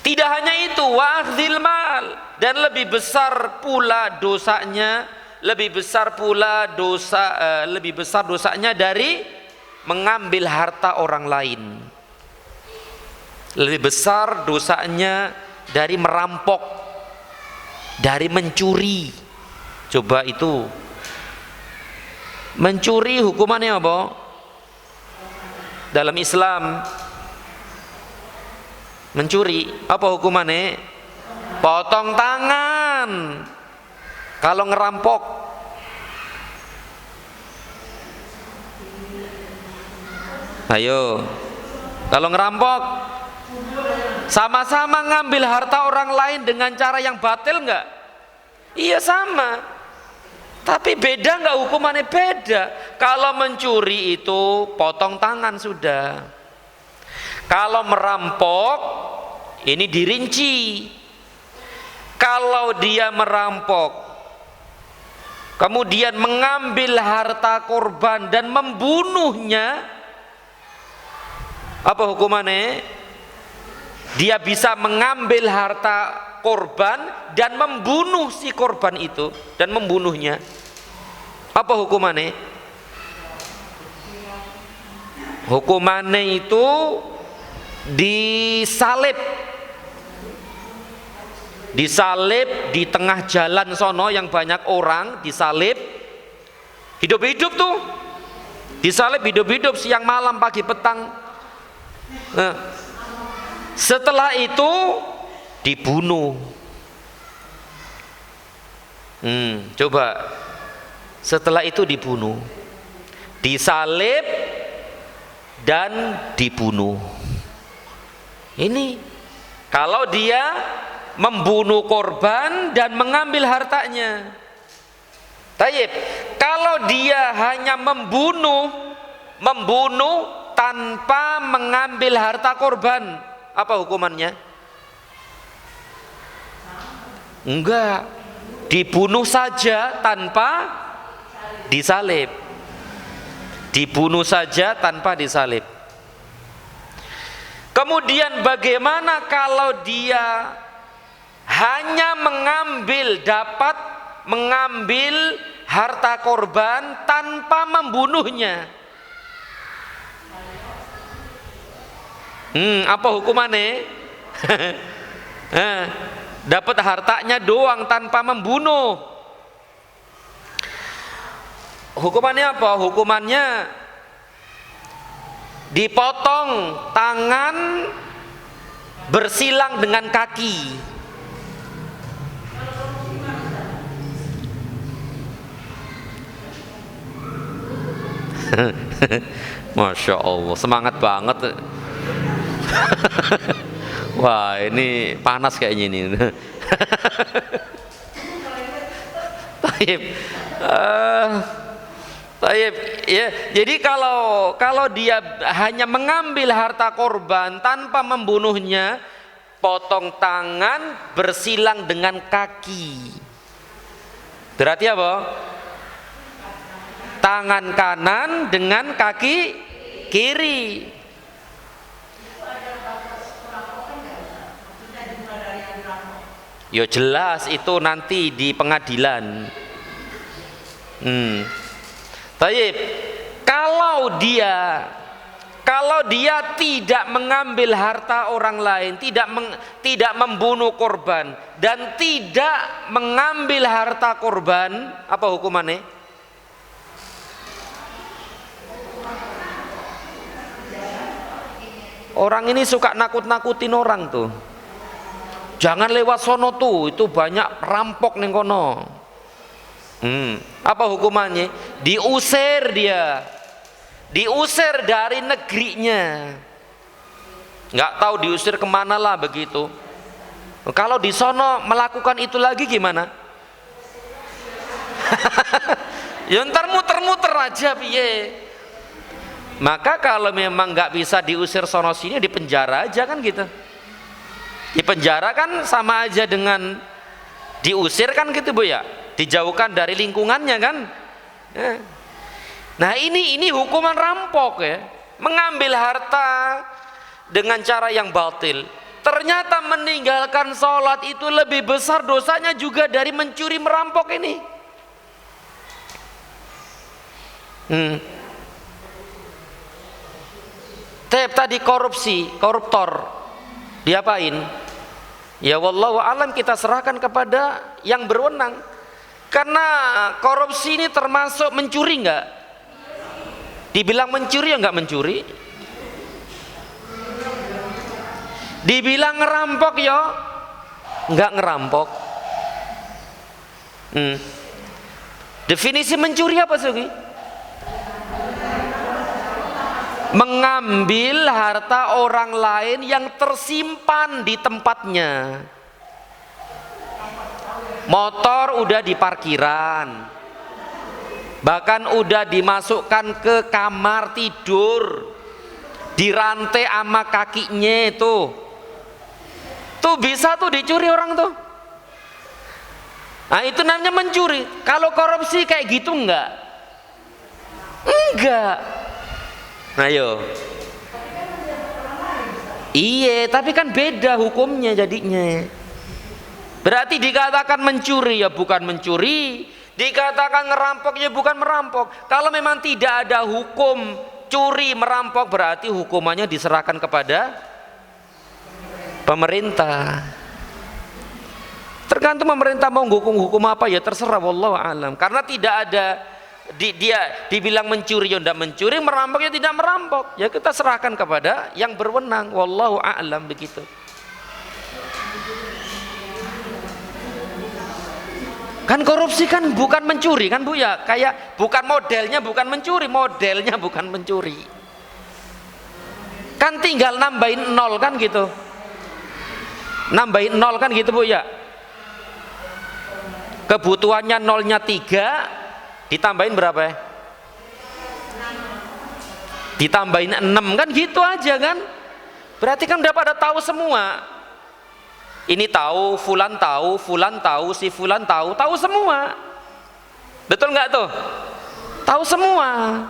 Tidak hanya itu, wa akhdhil mal, dan lebih besar pula dosanya, lebih besar dosanya dari mengambil harta orang lain. Lebih besar dosanya dari merampok, dari mencuri. Coba itu, mencuri hukumannya apa? Dalam Islam mencuri apa hukumannya? Potong tangan. Kalau ngerampok, ayo, kalau ngerampok sama-sama ngambil harta orang lain dengan cara yang batil enggak? Iya sama. Tapi beda enggak hukumannya? Beda. Kalau mencuri itu potong tangan sudah. Kalau merampok ini dirinci. Kalau dia merampok kemudian mengambil harta korban dan membunuhnya, apa hukumannya? Dia bisa mengambil harta korban dan membunuh si korban itu dan membunuhnya. Apa hukumannya? Hukumannya itu disalib. Disalib di tengah jalan sono yang banyak orang, disalib hidup-hidup tuh. Disalib hidup-hidup siang malam pagi petang. Nah, setelah itu dibunuh. Coba, setelah itu dibunuh, disalib dan dibunuh. Ini kalau dia membunuh korban dan mengambil hartanya. Tayyib, kalau dia hanya membunuh tanpa mengambil harta korban, apa hukumannya? Enggak, dibunuh saja tanpa disalib. Dibunuh saja tanpa disalib. Kemudian bagaimana kalau dia hanya dapat mengambil harta korban tanpa membunuhnya? Apa hukumannya? Dapat hartanya doang tanpa membunuh. Hukumannya apa? Hukumannya dipotong tangan bersilang dengan kaki. Masya Allah, semangat banget. Wah, ini panas kayaknya ini. Taib, taib, ya. Jadi kalau dia hanya mengambil harta korban tanpa membunuhnya, potong tangan bersilang dengan kaki. Berarti apa? Tangan kanan dengan kaki kiri. Ya jelas itu nanti di pengadilan. Taib, kalau dia tidak mengambil harta orang lain, tidak membunuh korban dan tidak mengambil harta korban, apa hukumannya? Orang ini suka nakut-nakutin orang tuh. Jangan lewat sono tuh, itu banyak rampok ning kono. Apa hukumannya? Diusir dia. Diusir dari negerinya. Nggak tahu diusir kemana lah begitu. Kalau di sono melakukan itu lagi gimana? Ya ntar muter-muter aja piye. Maka kalau memang nggak bisa diusir sono sini, di penjara aja kan gitu. Di penjara kan sama aja dengan diusir kan gitu Bu ya, dijauhkan dari lingkungannya kan. Nah ini hukuman rampok ya, mengambil harta dengan cara yang batil. Ternyata meninggalkan sholat itu lebih besar dosanya juga dari mencuri merampok ini. Tadi koruptor diapain? Ya wallahu alam, kita serahkan kepada yang berwenang. Karena korupsi ini termasuk mencuri enggak? Dibilang mencuri ya enggak mencuri. Dibilang ngerampok ya enggak ngerampok. Definisi mencuri apa Sugi? Mengambil harta orang lain yang tersimpan di tempatnya. Motor udah di parkiran, bahkan udah dimasukkan ke kamar tidur, dirantai sama kakinya tuh bisa tuh dicuri orang tuh. Nah itu namanya mencuri. Kalau korupsi kayak gitu enggak. Ayo. Iya, tapi kan beda hukumnya jadinya. Berarti dikatakan mencuri ya bukan mencuri, dikatakan ngerampok ya bukan merampok. Kalau memang tidak ada hukum curi merampok, berarti hukumannya diserahkan kepada pemerintah. Tergantung pemerintah mau hukum apa ya terserah, wallahu alam. Karena tidak ada dia dibilang mencuri ya tidak mencuri, merampok ya tidak merampok. Ya kita serahkan kepada yang berwenang, wallahu alam begitu. Kan korupsi kan bukan mencuri kan Bu ya, kayak bukan modelnya bukan mencuri, modelnya bukan mencuri. Kan tinggal nambahin nol kan gitu. Nambahin nol kan gitu Bu ya. Kebutuhannya nolnya 3, ditambahin berapa ya? Ditambahin 6 kan gitu aja kan. Berarti kan udah pada tahu semua. Ini tahu, fulan tahu, si fulan tahu semua. Betul nggak tuh? Tahu semua.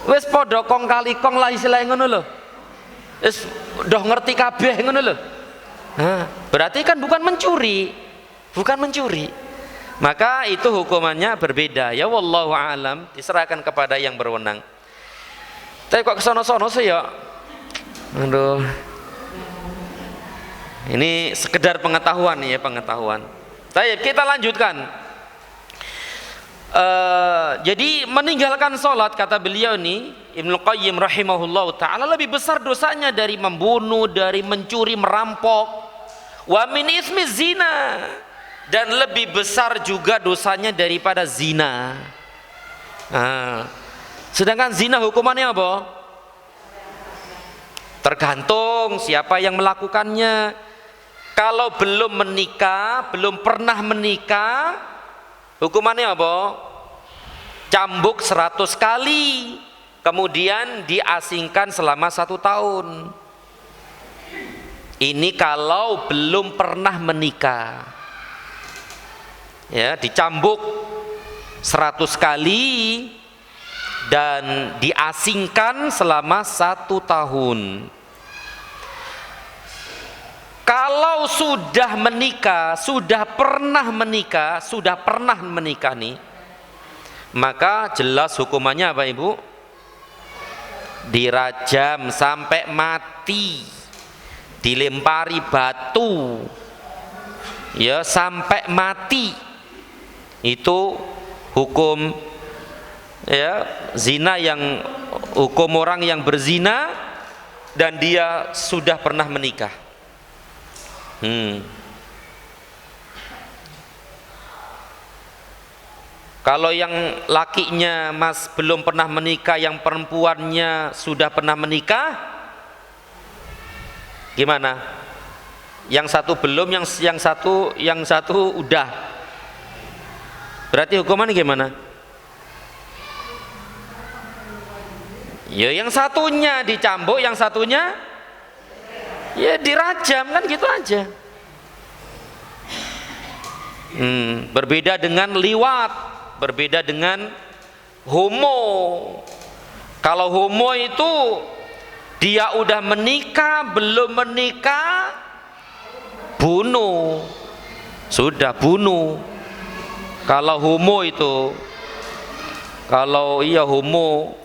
Wes podo kong kali kong lah istilahnya ngono lho. Wes doh ngerti kabeh ngono lho. Nah, berarti kan bukan mencuri. Maka itu hukumannya berbeda. Ya wallahu alam, diserahkan kepada yang berwenang. Tapi kok kesono-sono sih ya? Aduh. Ini sekedar pengetahuan ya, pengetahuan. Baik, kita lanjutkan. Jadi meninggalkan sholat, kata beliau ini Ibnu Qayyim rahimahullah ta'ala, lebih besar dosanya dari membunuh, dari mencuri, merampok. Wa min ismi zina, dan lebih besar juga dosanya daripada zina. Sedangkan zina hukumannya apa? Tergantung siapa yang melakukannya. Kalau belum menikah, belum pernah menikah, hukumannya apa? Cambuk 100 kali, kemudian diasingkan selama 1 tahun. Ini kalau belum pernah menikah. Ya, dicambuk 100 kali dan diasingkan selama 1 tahun. Kalau sudah menikah, sudah pernah menikah nih, maka jelas hukumannya apa Ibu? Dirajam sampai mati, dilempari batu, ya sampai mati. Itu hukum ya zina, yang hukum orang yang berzina dan dia sudah pernah menikah. Kalau yang lakinya belum pernah menikah, yang perempuannya sudah pernah menikah, gimana? Yang satu belum, yang satu udah. Berarti hukumannya gimana? Ya yang satunya dicambuk, yang satunya ya dirajam, kan gitu aja. Berbeda dengan liwat, berbeda dengan homo. Kalau homo itu dia udah menikah, belum menikah, bunuh, sudah bunuh. Kalau homo itu, kalau iya homo,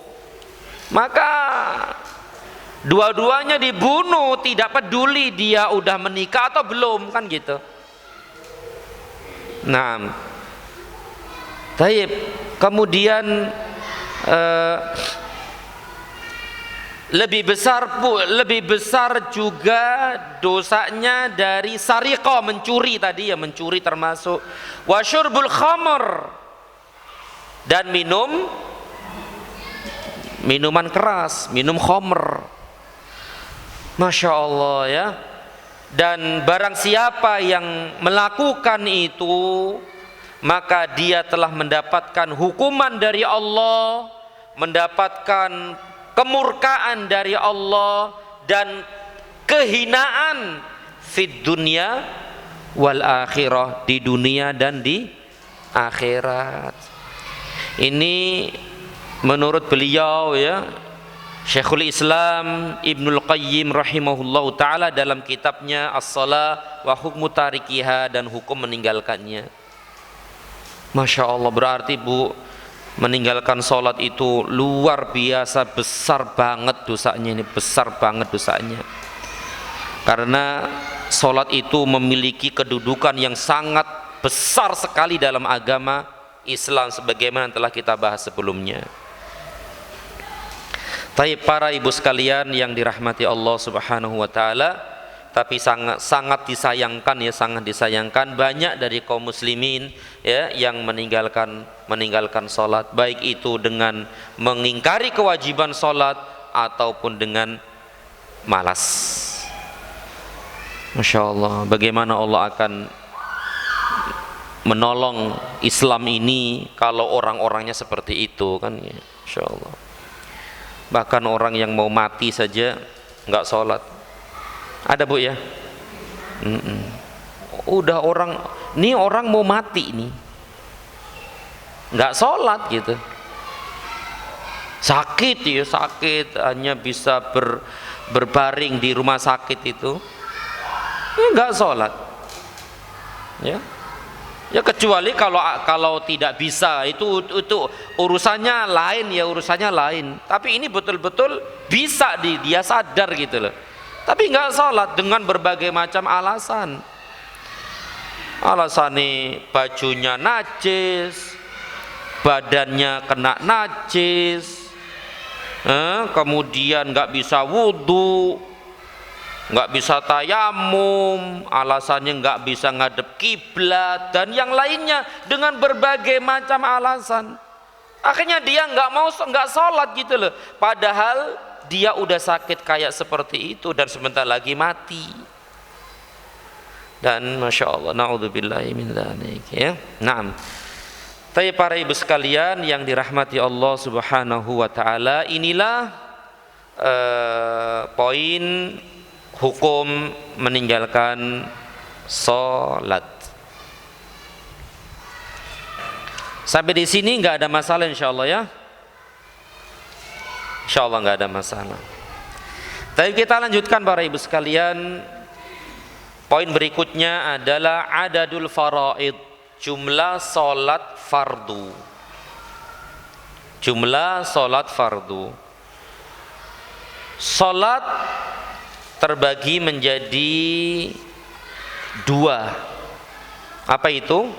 maka dua-duanya dibunuh, tidak peduli dia udah menikah atau belum, kan gitu. Nah, taib. Kemudian lebih besar juga dosanya dari sariqah, mencuri tadi ya, mencuri termasuk. Wa syurbul khamr, dan minuman keras, minum khamr. Masya Allah ya. Dan barang siapa yang melakukan itu, maka dia telah mendapatkan hukuman dari Allah, mendapatkan kemurkaan dari Allah dan kehinaan fid dunya wal akhirah, di dunia dan di akhirat. Ini menurut beliau ya, Syekhul Islam Ibnul Qayyim rahimahullahu ta'ala dalam kitabnya As-Shalah wa Hukmu Tarikiha, dan hukum meninggalkannya. Masya Allah, berarti Bu, meninggalkan sholat itu luar biasa besar banget dosanya, ini besar banget dosanya. Karena sholat itu memiliki kedudukan yang sangat besar sekali dalam agama Islam, sebagaimana telah kita bahas sebelumnya. Tapi para ibu sekalian yang dirahmati Allah Subhanahu wa taala, tapi sangat disayangkan banyak dari kaum muslimin ya yang meninggalkan salat, baik itu dengan mengingkari kewajiban salat ataupun dengan malas. Masya Allah, bagaimana Allah akan menolong Islam ini kalau orang-orangnya seperti itu kan ya. Masya Allah. Bahkan orang yang mau mati saja nggak sholat. Ada Bu ya? Udah orang mau mati nih, nggak sholat gitu. Sakit hanya bisa berbaring di rumah sakit itu, nggak sholat. Ya kecuali kalau tidak bisa, itu urusannya lain. Tapi ini betul-betul bisa, dia sadar gitu loh. Tapi nggak sholat dengan berbagai macam alasan. Alasannya bajunya najis, badannya kena najis, kemudian nggak bisa wudhu, nggak bisa tayamum, alasannya nggak bisa ngadep kiblat, dan yang lainnya dengan berbagai macam alasan. Akhirnya dia nggak sholat gitu loh. Padahal dia udah sakit kayak seperti itu dan sebentar lagi mati. Dan masya Allah, naudzubillahi min dzalik ya. Naam. Tapi para ibu sekalian yang dirahmati Allah Subhanahu wa taala, inilah poin hukum meninggalkan sholat. Sampai di sini nggak ada masalah insya Allah ya. Insya Allah nggak ada masalah. Tapi kita lanjutkan para ibu sekalian. Poin berikutnya adalah adadul faraid, jumlah sholat fardu. Jumlah sholat fardu. Sholat terbagi menjadi dua. Apa itu?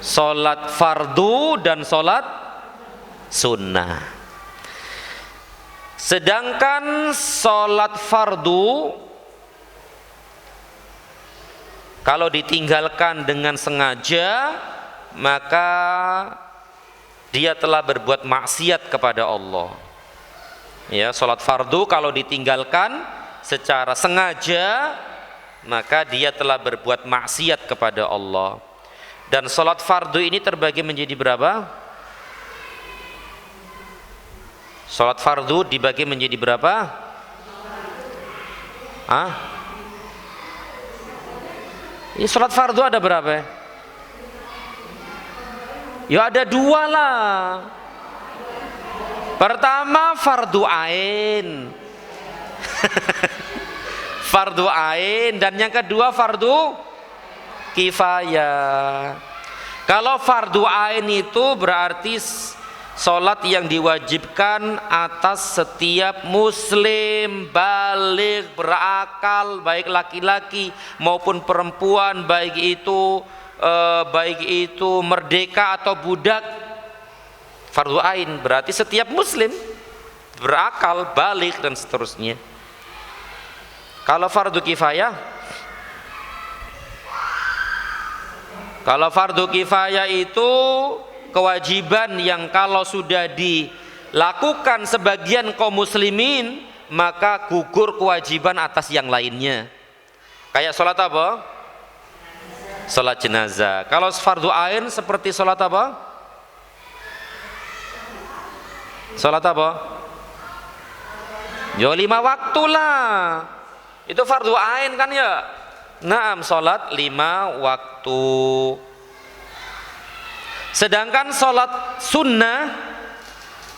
Sholat fardu dan sholat sunnah. Sedangkan sholat fardu kalau ditinggalkan dengan sengaja, maka dia telah berbuat maksiat kepada Allah. Ya, sholat fardu kalau ditinggalkan secara sengaja, maka dia telah berbuat maksiat kepada Allah. Dan sholat fardu ini terbagi menjadi berapa? Sholat fardu dibagi menjadi berapa? Ini sholat fardu ada berapa? Ya ada dua lah. Pertama fardu ain. Fardu ain, dan yang kedua fardu kifayah. Kalau fardu ain itu berarti sholat yang diwajibkan atas setiap muslim baligh, berakal, baik laki-laki maupun perempuan, baik itu merdeka atau budak. Fardu ain berarti setiap muslim berakal, baligh dan seterusnya. Kalau fardu kifayah, itu kewajiban yang kalau sudah dilakukan sebagian kaum muslimin, maka gugur kewajiban atas yang lainnya. Kayak sholat apa? Sholat jenazah. Kalau fardu ain seperti sholat apa? Sholat apa? Yo 5 waktu lah. Itu fardu ain kan ya. Naam, sholat 5 waktu. Sedangkan sholat sunnah,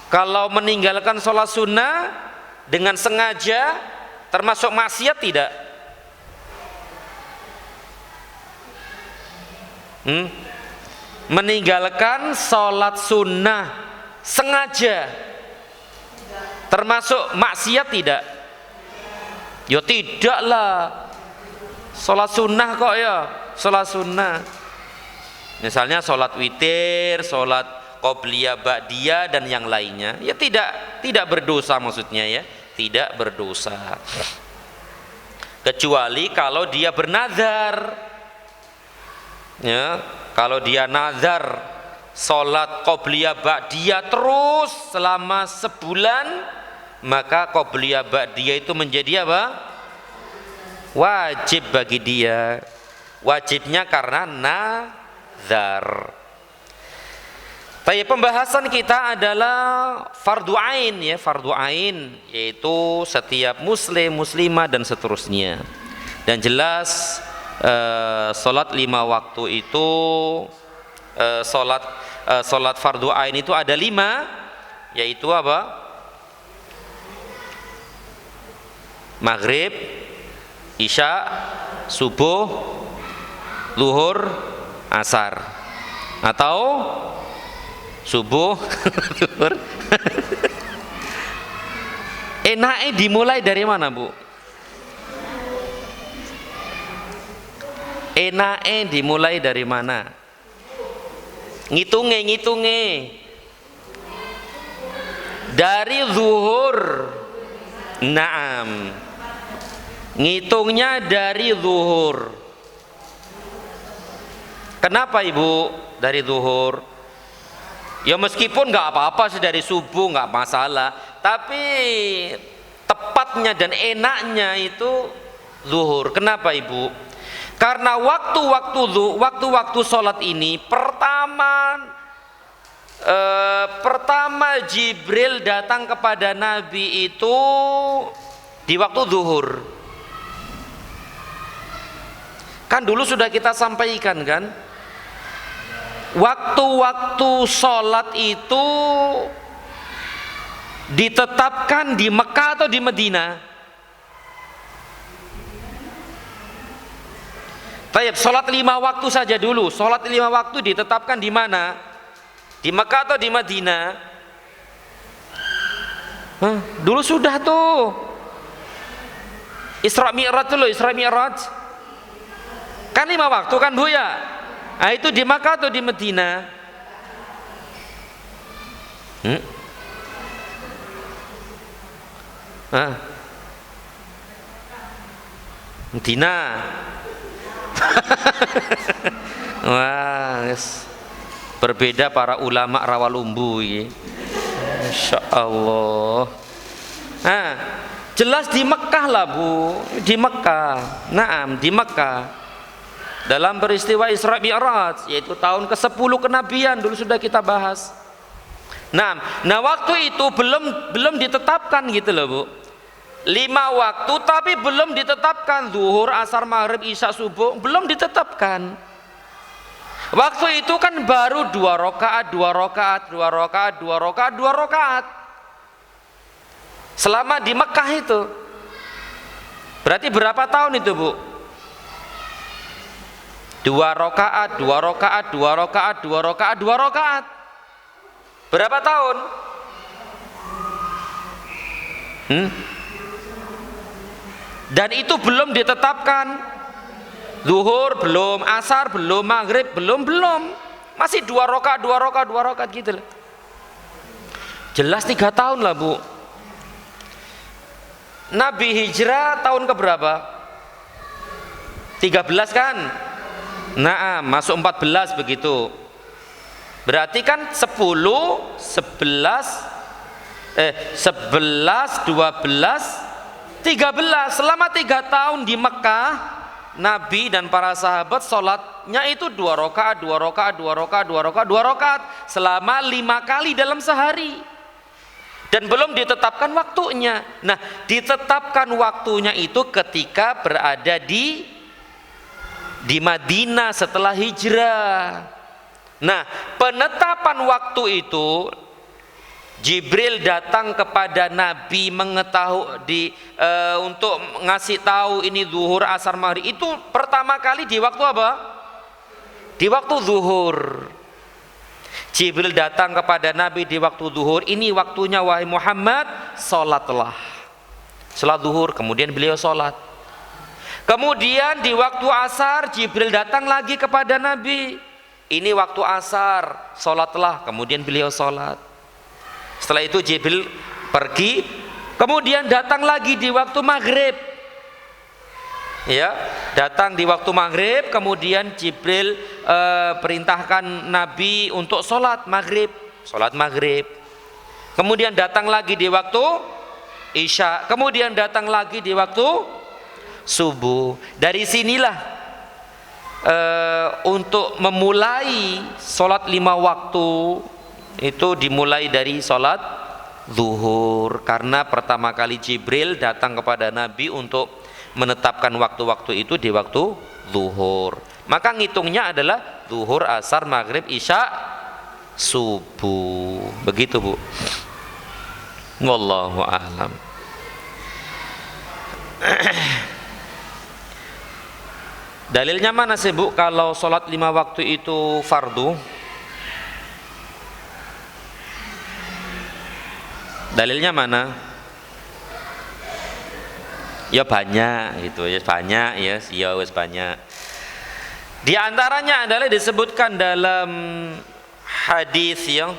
kalau meninggalkan sholat sunnah dengan sengaja termasuk maksiat tidak? Meninggalkan sholat sunnah sengaja termasuk maksiat tidak? Ya tidaklah. Sholat sunnah kok ya, sholat sunnah. Misalnya sholat witir, sholat qobliyah ba'diyah dan yang lainnya, ya tidak berdosa maksudnya ya, tidak berdosa. Kecuali kalau dia bernazar. Ya, kalau dia nazar sholat qobliyah ba'diyah terus selama sebulan, maka qobliyah ba'diyah itu menjadi apa? Wajib bagi dia. Wajibnya karena nazar. Tapi pembahasan kita adalah fardu ain ya, fardu ain, yaitu setiap muslim, muslimah dan seterusnya. Dan jelas salat 5 waktu itu salat fardu ain itu ada 5, yaitu apa? Maghrib, isya, subuh, luhur, asar, atau subuh, luhur. Enaknya dimulai dari mana, Bu? Enaknya dimulai dari mana? Ngitunge dari zuhur. Naam, ngitungnya dari zuhur. Kenapa Ibu dari zuhur? Ya meskipun nggak apa-apa sih dari subuh, nggak masalah, tapi tepatnya dan enaknya itu zuhur. Kenapa Ibu? Karena waktu-waktu sholat ini pertama Jibril datang kepada Nabi itu di waktu zuhur. Kan dulu sudah kita sampaikan kan, waktu-waktu sholat itu ditetapkan di Mekah atau di Madinah? Baik, sholat 5 waktu saja dulu. Sholat 5 waktu ditetapkan di mana? Di Mekah atau di Madinah? Dulu sudah tuh. Isra Mi'raj dulu, Isra Mi'raj. Kan 5 waktu kan Bu ya? Nah, itu di Mekah atau di Madinah? Madinah. Wah, yes. Berbeda para ulama Rawalumbu ini. Masya Allah. Nah, jelas di Mekah lah Bu, di Mekah. Naam, di Mekah. Dalam peristiwa Isra Mi'raj, yaitu tahun ke-10 kenabian, dulu sudah kita bahas. Nah waktu itu belum ditetapkan gitu loh Bu. 5 waktu tapi belum ditetapkan zuhur, asar, maghrib, isya, subuh, belum ditetapkan. Waktu itu kan baru 2 rakaat, 2 rakaat, 2 rakaat, 2 rakaat, 2 rakaat. Selama di Mekah itu. Berarti berapa tahun itu Bu? 2 rakaat, 2 rakaat, 2 rakaat, 2 rakaat, 2 rakaat. Berapa tahun? Dan itu belum ditetapkan. Zuhur belum, asar belum, maghrib belum. Masih 2 rakaat, 2 rakaat, 2 rakaat gitu lah. Jelas 3 tahun lah Bu. Nabi hijrah tahun keberapa? 13 kan? Nah, masuk 14 begitu. Berarti kan 10, 11, 12, 13. Selama 3 tahun di Mekah, Nabi dan para sahabat sholatnya itu 2 rakaat, 2 rakaat, 2 rakaat, 2 rakaat, 2 rakaat selama 5 kali dalam sehari. dan belum ditetapkan waktunya. Nah, ditetapkan waktunya itu ketika berada di Madinah setelah hijrah. Nah, penetapan waktu itu Jibril datang kepada Nabi untuk ngasih tahu ini zuhur, asar, maghrib. Itu pertama kali di waktu apa? Di waktu zuhur. Jibril datang kepada Nabi di waktu zuhur. Ini waktunya wahai Muhammad, salatlah. Salat zuhur, kemudian beliau salat. Kemudian di waktu asar Jibril datang lagi kepada Nabi. Ini waktu asar, salatlah. Kemudian beliau salat. Setelah itu Jibril pergi, kemudian datang lagi di waktu maghrib. Ya, datang di waktu maghrib, kemudian Jibril perintahkan Nabi untuk sholat maghrib. Kemudian datang lagi di waktu isya, kemudian datang lagi di waktu subuh. Dari sinilah untuk memulai sholat 5 waktu itu dimulai dari sholat zuhur, karena pertama kali Jibril datang kepada Nabi untuk menetapkan waktu-waktu itu di waktu zuhur. Maka ngitungnya adalah zuhur, asar, maghrib, isya, subuh. Begitu, Bu. Wallahu a'lam. Dalilnya mana sih, Bu, kalau sholat 5 waktu itu fardu? Dalilnya mana? Ya banyak gitu ya, banyak ya, wis banyak. Di antaranya adalah disebutkan dalam hadis yang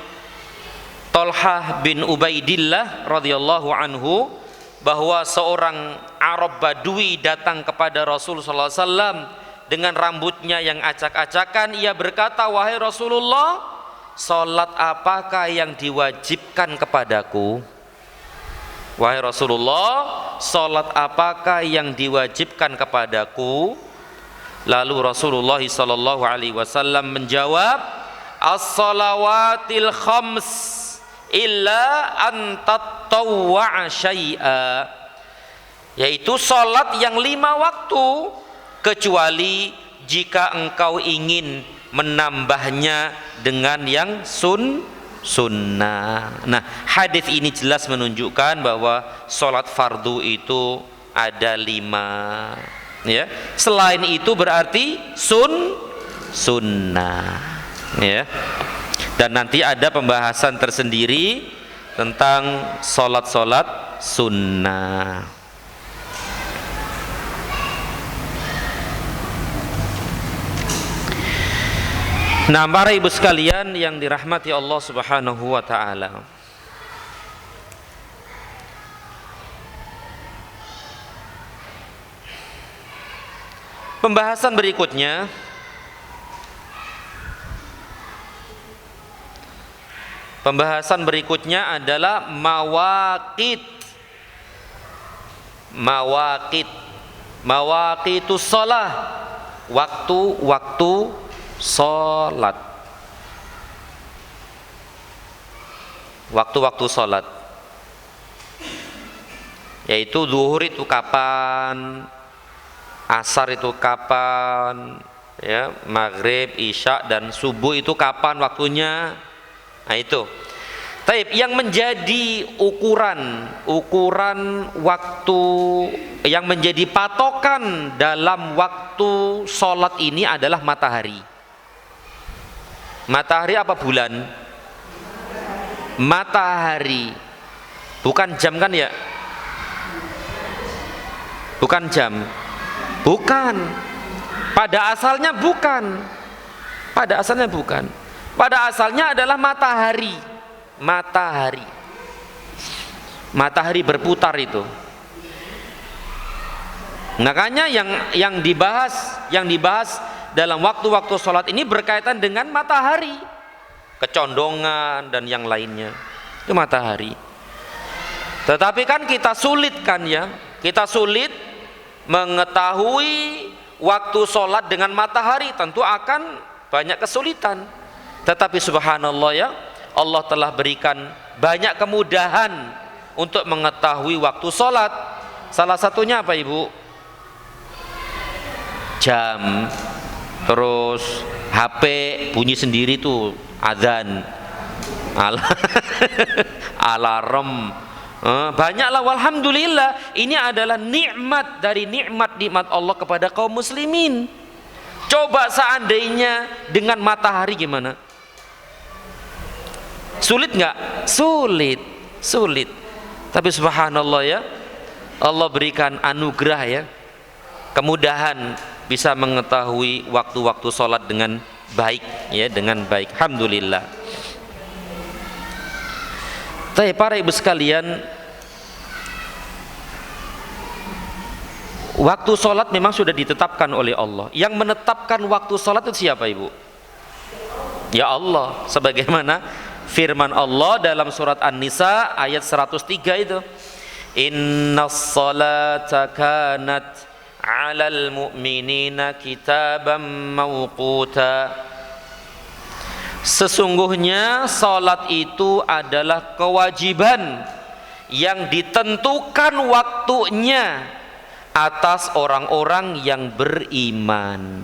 Thalhah bin Ubaidillah radhiyallahu anhu, bahwa seorang Arab Badui datang kepada Rasulullah SAW dengan rambutnya yang acak-acakan. Ia berkata, wahai Rasulullah, salat apakah yang diwajibkan kepadaku? Wahai Rasulullah, salat apakah yang diwajibkan kepadaku? Lalu Rasulullah sallallahu alaihi wasallam menjawab, as-salawatil khams illa an tatawwa'a syai'a, yaitu salat yang 5 waktu, kecuali jika engkau ingin menambahnya dengan yang sunnah. Nah, hadis ini jelas menunjukkan bahwa sholat fardu itu ada 5, ya. Selain itu berarti sunnah, ya. Dan nanti ada pembahasan tersendiri tentang sholat sunnah. Nah, para ibu sekalian yang dirahmati Allah Subhanahu wa ta'ala, pembahasan berikutnya adalah mawaqitus shalah, waktu-waktu salat. Waktu-waktu salat, yaitu zuhur itu kapan, asar itu kapan, ya, maghrib, isya, dan subuh itu kapan waktunya. Nah itu. Taib, yang menjadi ukuran waktu, yang menjadi patokan dalam waktu salat ini adalah matahari. Matahari apa bulan? Matahari. Bukan jam kan ya? Bukan jam. Bukan. Pada asalnya bukan. Pada asalnya adalah matahari. Matahari berputar itu. Makanya yang dibahas dalam waktu-waktu sholat ini berkaitan dengan matahari, kecondongan dan yang lainnya, itu matahari. Tetapi kan kita sulit mengetahui waktu sholat dengan matahari, tentu akan banyak kesulitan. Tetapi subhanallah ya, Allah telah berikan banyak kemudahan untuk mengetahui waktu sholat. Salah satunya apa ibu? Jam, terus HP bunyi sendiri tuh, adzan, alarm. Banyaklah, walhamdulillah. Ini adalah nikmat dari nikmat Allah kepada kaum muslimin. Coba seandainya dengan matahari gimana? Sulit nggak? Sulit. Tapi subhanallah ya, Allah berikan anugerah ya, kemudahan bisa mengetahui waktu-waktu sholat dengan baik ya, dengan baik. Alhamdulillah. Tapi para ibu sekalian, waktu sholat memang sudah ditetapkan oleh Allah. Yang menetapkan waktu sholat itu siapa ibu? Ya Allah, sebagaimana firman Allah dalam surat An-Nisa ayat 103 itu, innas salata kanat 'alal mu'minina kitaban mawquta. Sesungguhnya salat itu adalah kewajiban yang ditentukan waktunya atas orang-orang yang beriman.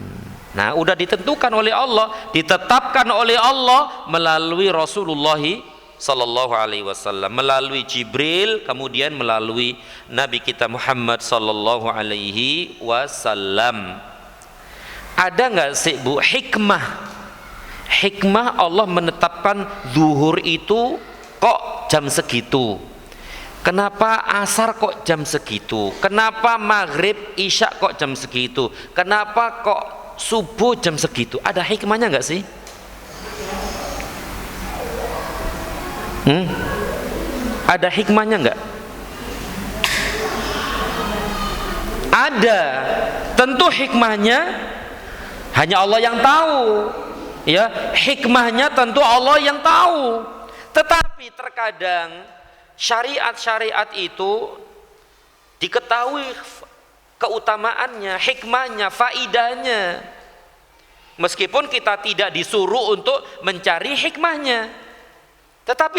Nah, udah ditentukan oleh Allah, ditetapkan oleh Allah melalui Rasulullah sallallahu alaihi wasallam, melalui Jibril, kemudian melalui Nabi kita Muhammad sallallahu alaihi wasallam. Ada nggak sih Bu hikmah Allah menetapkan zuhur itu kok jam segitu? Kenapa asar kok jam segitu? Kenapa maghrib isya kok jam segitu? Kenapa kok subuh jam segitu? Ada hikmahnya nggak sih? Ada hikmahnya nggak? Ada. Tentu hikmahnya hanya Allah yang tahu. Ya, hikmahnya tentu Allah yang tahu. Tetapi terkadang syariat-syariat itu diketahui keutamaannya, hikmahnya, faidahnya, meskipun kita tidak disuruh untuk mencari hikmahnya. Tetapi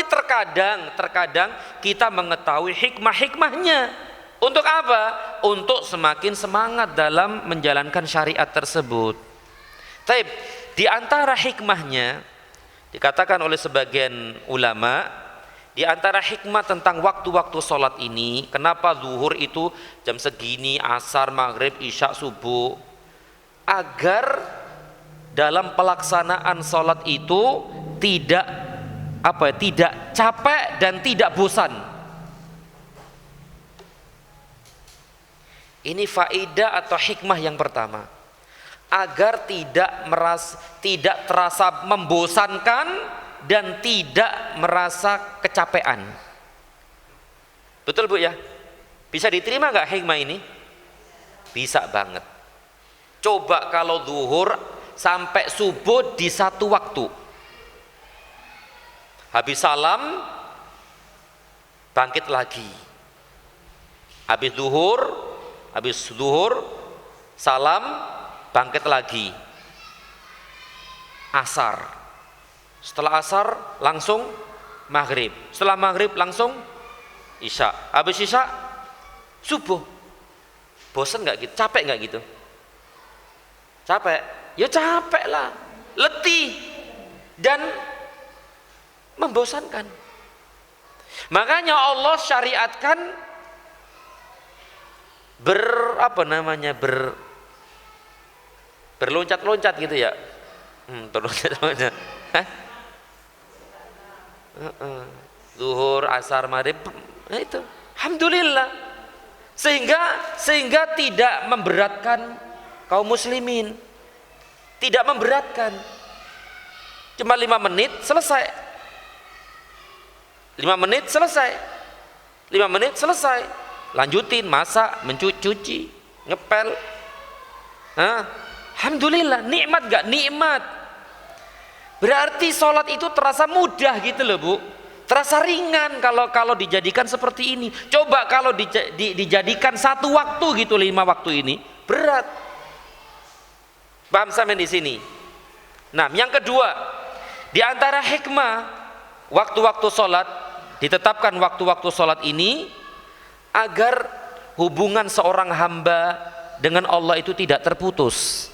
terkadang kita mengetahui hikmah-hikmahnya. Untuk apa? Untuk semakin semangat dalam menjalankan syariat tersebut. Tapi di antara hikmahnya dikatakan oleh sebagian ulama, di antara hikmah tentang waktu-waktu sholat ini, kenapa zuhur itu jam segini, asar, maghrib, isya, subuh, agar dalam pelaksanaan sholat itu tidak capek dan tidak bosan. Ini faedah atau hikmah yang pertama, agar tidak terasa membosankan dan tidak merasa kecapean. Betul Bu ya? Bisa diterima nggak hikmah ini? Bisa banget. Coba kalau zuhur sampai subuh di satu waktu, habis salam bangkit lagi, habis zuhur salam bangkit lagi, asar, setelah asar langsung maghrib, setelah maghrib langsung isya, habis isya subuh. Bosan nggak gitu? Capek nggak gitu? Capek? Ya capek lah, letih dan membosankan. Makanya Allah syariatkan berloncat-loncat gitu ya. Berloncat-loncat. Zuhur, asar, maghrib, nah itu. Alhamdulillah. Sehingga tidak memberatkan kaum muslimin. Tidak memberatkan. Cuma 5 menit selesai. 5 menit selesai. 5 menit selesai. Lanjutin masak, mencuci, ngepel. Alhamdulillah, nikmat gak? Nikmat. Berarti sholat itu terasa mudah gitu loh Bu, terasa ringan kalau dijadikan seperti ini. Coba kalau dijadikan satu waktu gitu, 5 waktu ini berat. Paham sampai di sini? Nah, yang kedua, di antara hikmah waktu-waktu sholat ditetapkan waktu-waktu sholat ini agar hubungan seorang hamba dengan Allah itu tidak terputus.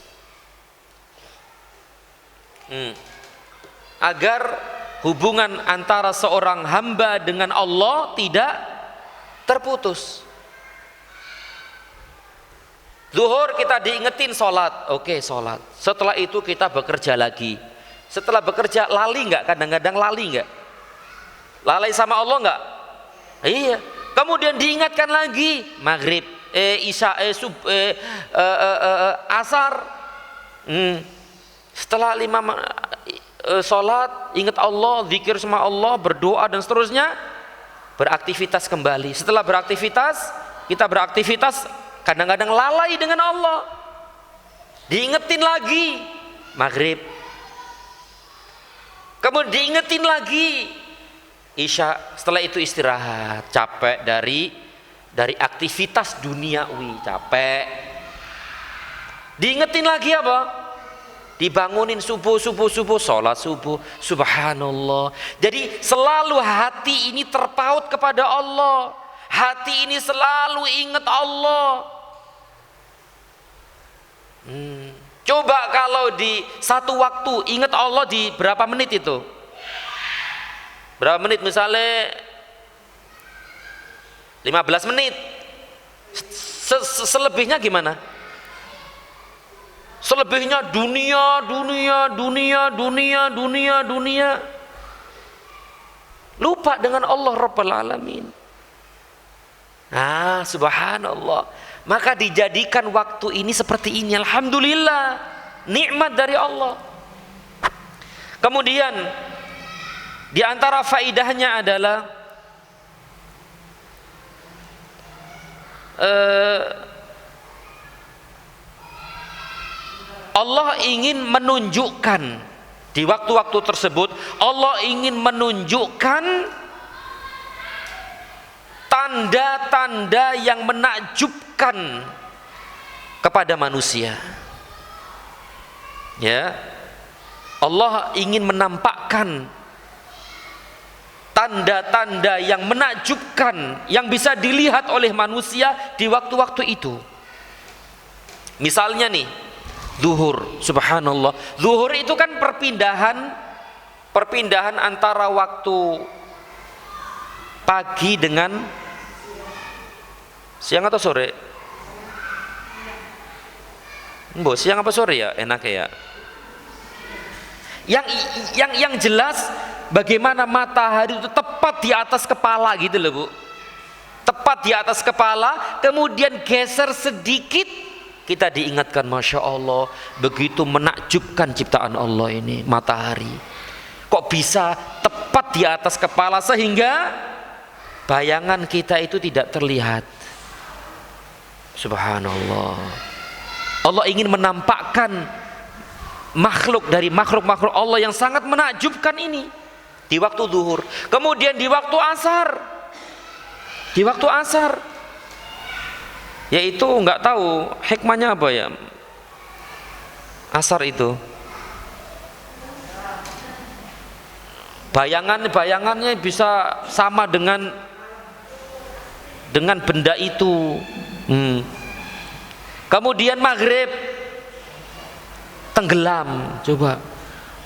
Agar hubungan antara seorang hamba dengan Allah tidak terputus. Zuhur kita diingetin sholat, oke sholat. Setelah itu kita bekerja lagi. Setelah bekerja lali nggak? Kadang-kadang lali nggak? Lalai sama Allah nggak? Iya. Kemudian diingatkan lagi maghrib, isya, asar. Setelah sholat, ingat Allah, zikir sama Allah, berdoa dan seterusnya, beraktivitas kembali. Setelah beraktivitas, kita beraktivitas, kadang-kadang lalai dengan Allah, diingetin lagi maghrib, kemudian diingetin lagi isya. Setelah itu istirahat, capek dari aktivitas duniawi, capek, diingetin lagi apa? Dibangunin subuh, sholat subuh, subhanallah. Jadi selalu hati ini terpaut kepada Allah, hati ini selalu ingat Allah. Coba kalau di satu waktu ingat Allah di berapa menit itu? Berapa menit? Misalnya 15 menit. Selebihnya gimana? Selebihnya dunia. Lupa dengan Allah Rabbul Alamin. Subhanallah. Maka dijadikan waktu ini seperti ini, alhamdulillah, nikmat dari Allah. Kemudian di antara faidahnya adalah Allah ingin menunjukkan di waktu-waktu tersebut, Allah ingin menunjukkan tanda-tanda yang menakjubkan kepada manusia. Ya, Allah ingin menampakkan tanda-tanda yang menakjubkan yang bisa dilihat oleh manusia di waktu-waktu itu. Misalnya nih, zuhur, subhanallah. Zuhur itu kan perpindahan antara waktu pagi dengan siang atau sore? Siang apa sore ya? Enaknya ya. Yang jelas bagaimana matahari itu tepat di atas kepala gitu loh, Bu. Tepat di atas kepala, kemudian geser sedikit, kita diingatkan, Masya Allah, begitu menakjubkan ciptaan Allah ini, matahari. Kok bisa tepat di atas kepala sehingga bayangan kita itu tidak terlihat. Subhanallah. Allah ingin menampakkan makhluk dari makhluk-makhluk Allah yang sangat menakjubkan ini di waktu zuhur. Kemudian di waktu asar, yaitu nggak tahu hikmahnya apa ya asar itu. Bayangannya bisa sama dengan benda itu. Kemudian maghrib tenggelam. Coba,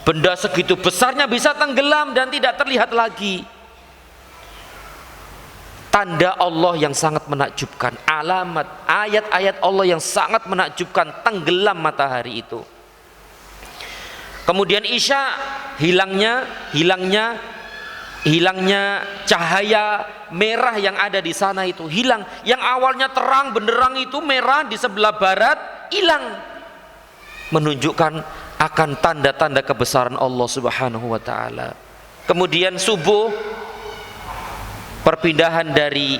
benda segitu besarnya bisa tenggelam dan tidak terlihat lagi. Tanda Allah yang sangat menakjubkan, alamat ayat-ayat Allah yang sangat menakjubkan, tenggelam matahari itu. Kemudian isya, hilangnya cahaya merah yang ada di sana itu hilang. Yang awalnya terang benderang itu merah di sebelah barat hilang, menunjukkan akan tanda-tanda kebesaran Allah Subhanahu wa taala. Kemudian subuh, perpindahan dari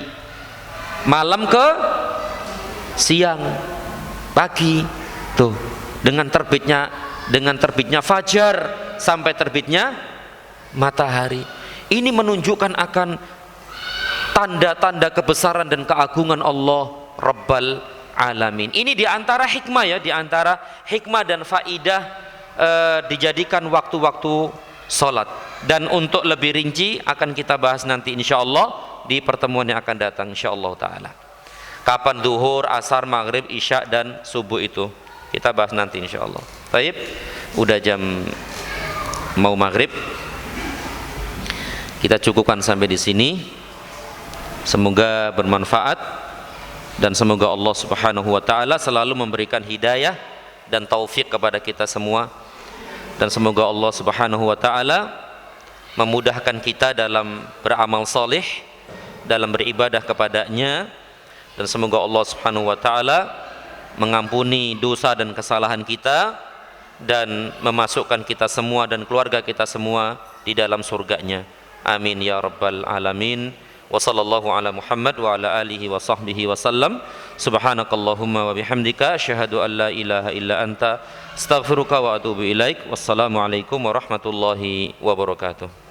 malam ke siang, pagi tuh, dengan terbitnya fajar sampai terbitnya matahari. Ini menunjukkan akan tanda-tanda kebesaran dan keagungan Allah Rabbal Alamin. Ini diantara hikmah ya, diantara hikmah dan faidah dijadikan waktu-waktu sholat. Dan untuk lebih rinci akan kita bahas nanti insyaallah di pertemuan yang akan datang insyaallah taala. Kapan duhur, asar, maghrib, isya dan subuh itu kita bahas nanti insyaallah. Baik, udah jam mau maghrib. Kita cukupkan sampai di sini. Semoga bermanfaat dan semoga Allah Subhanahu wa taala selalu memberikan hidayah dan taufik kepada kita semua. Dan semoga Allah Subhanahu wa taala memudahkan kita dalam beramal saleh, dalam beribadah kepadanya, dan semoga Allah Subhanahu wa taala mengampuni dosa dan kesalahan kita dan memasukkan kita semua dan keluarga kita semua di dalam surganya. Amin ya rabbal alamin. Wa sallallahu ala Muhammad wa ala alihi wa sahbihi wa sallam. Subhanakallahumma wa bihamdika asyhadu an la ilaha illa anta astaghfiruka wa atubu ilaik. Wassalamu alaikum warahmatullahi wabarakatuh.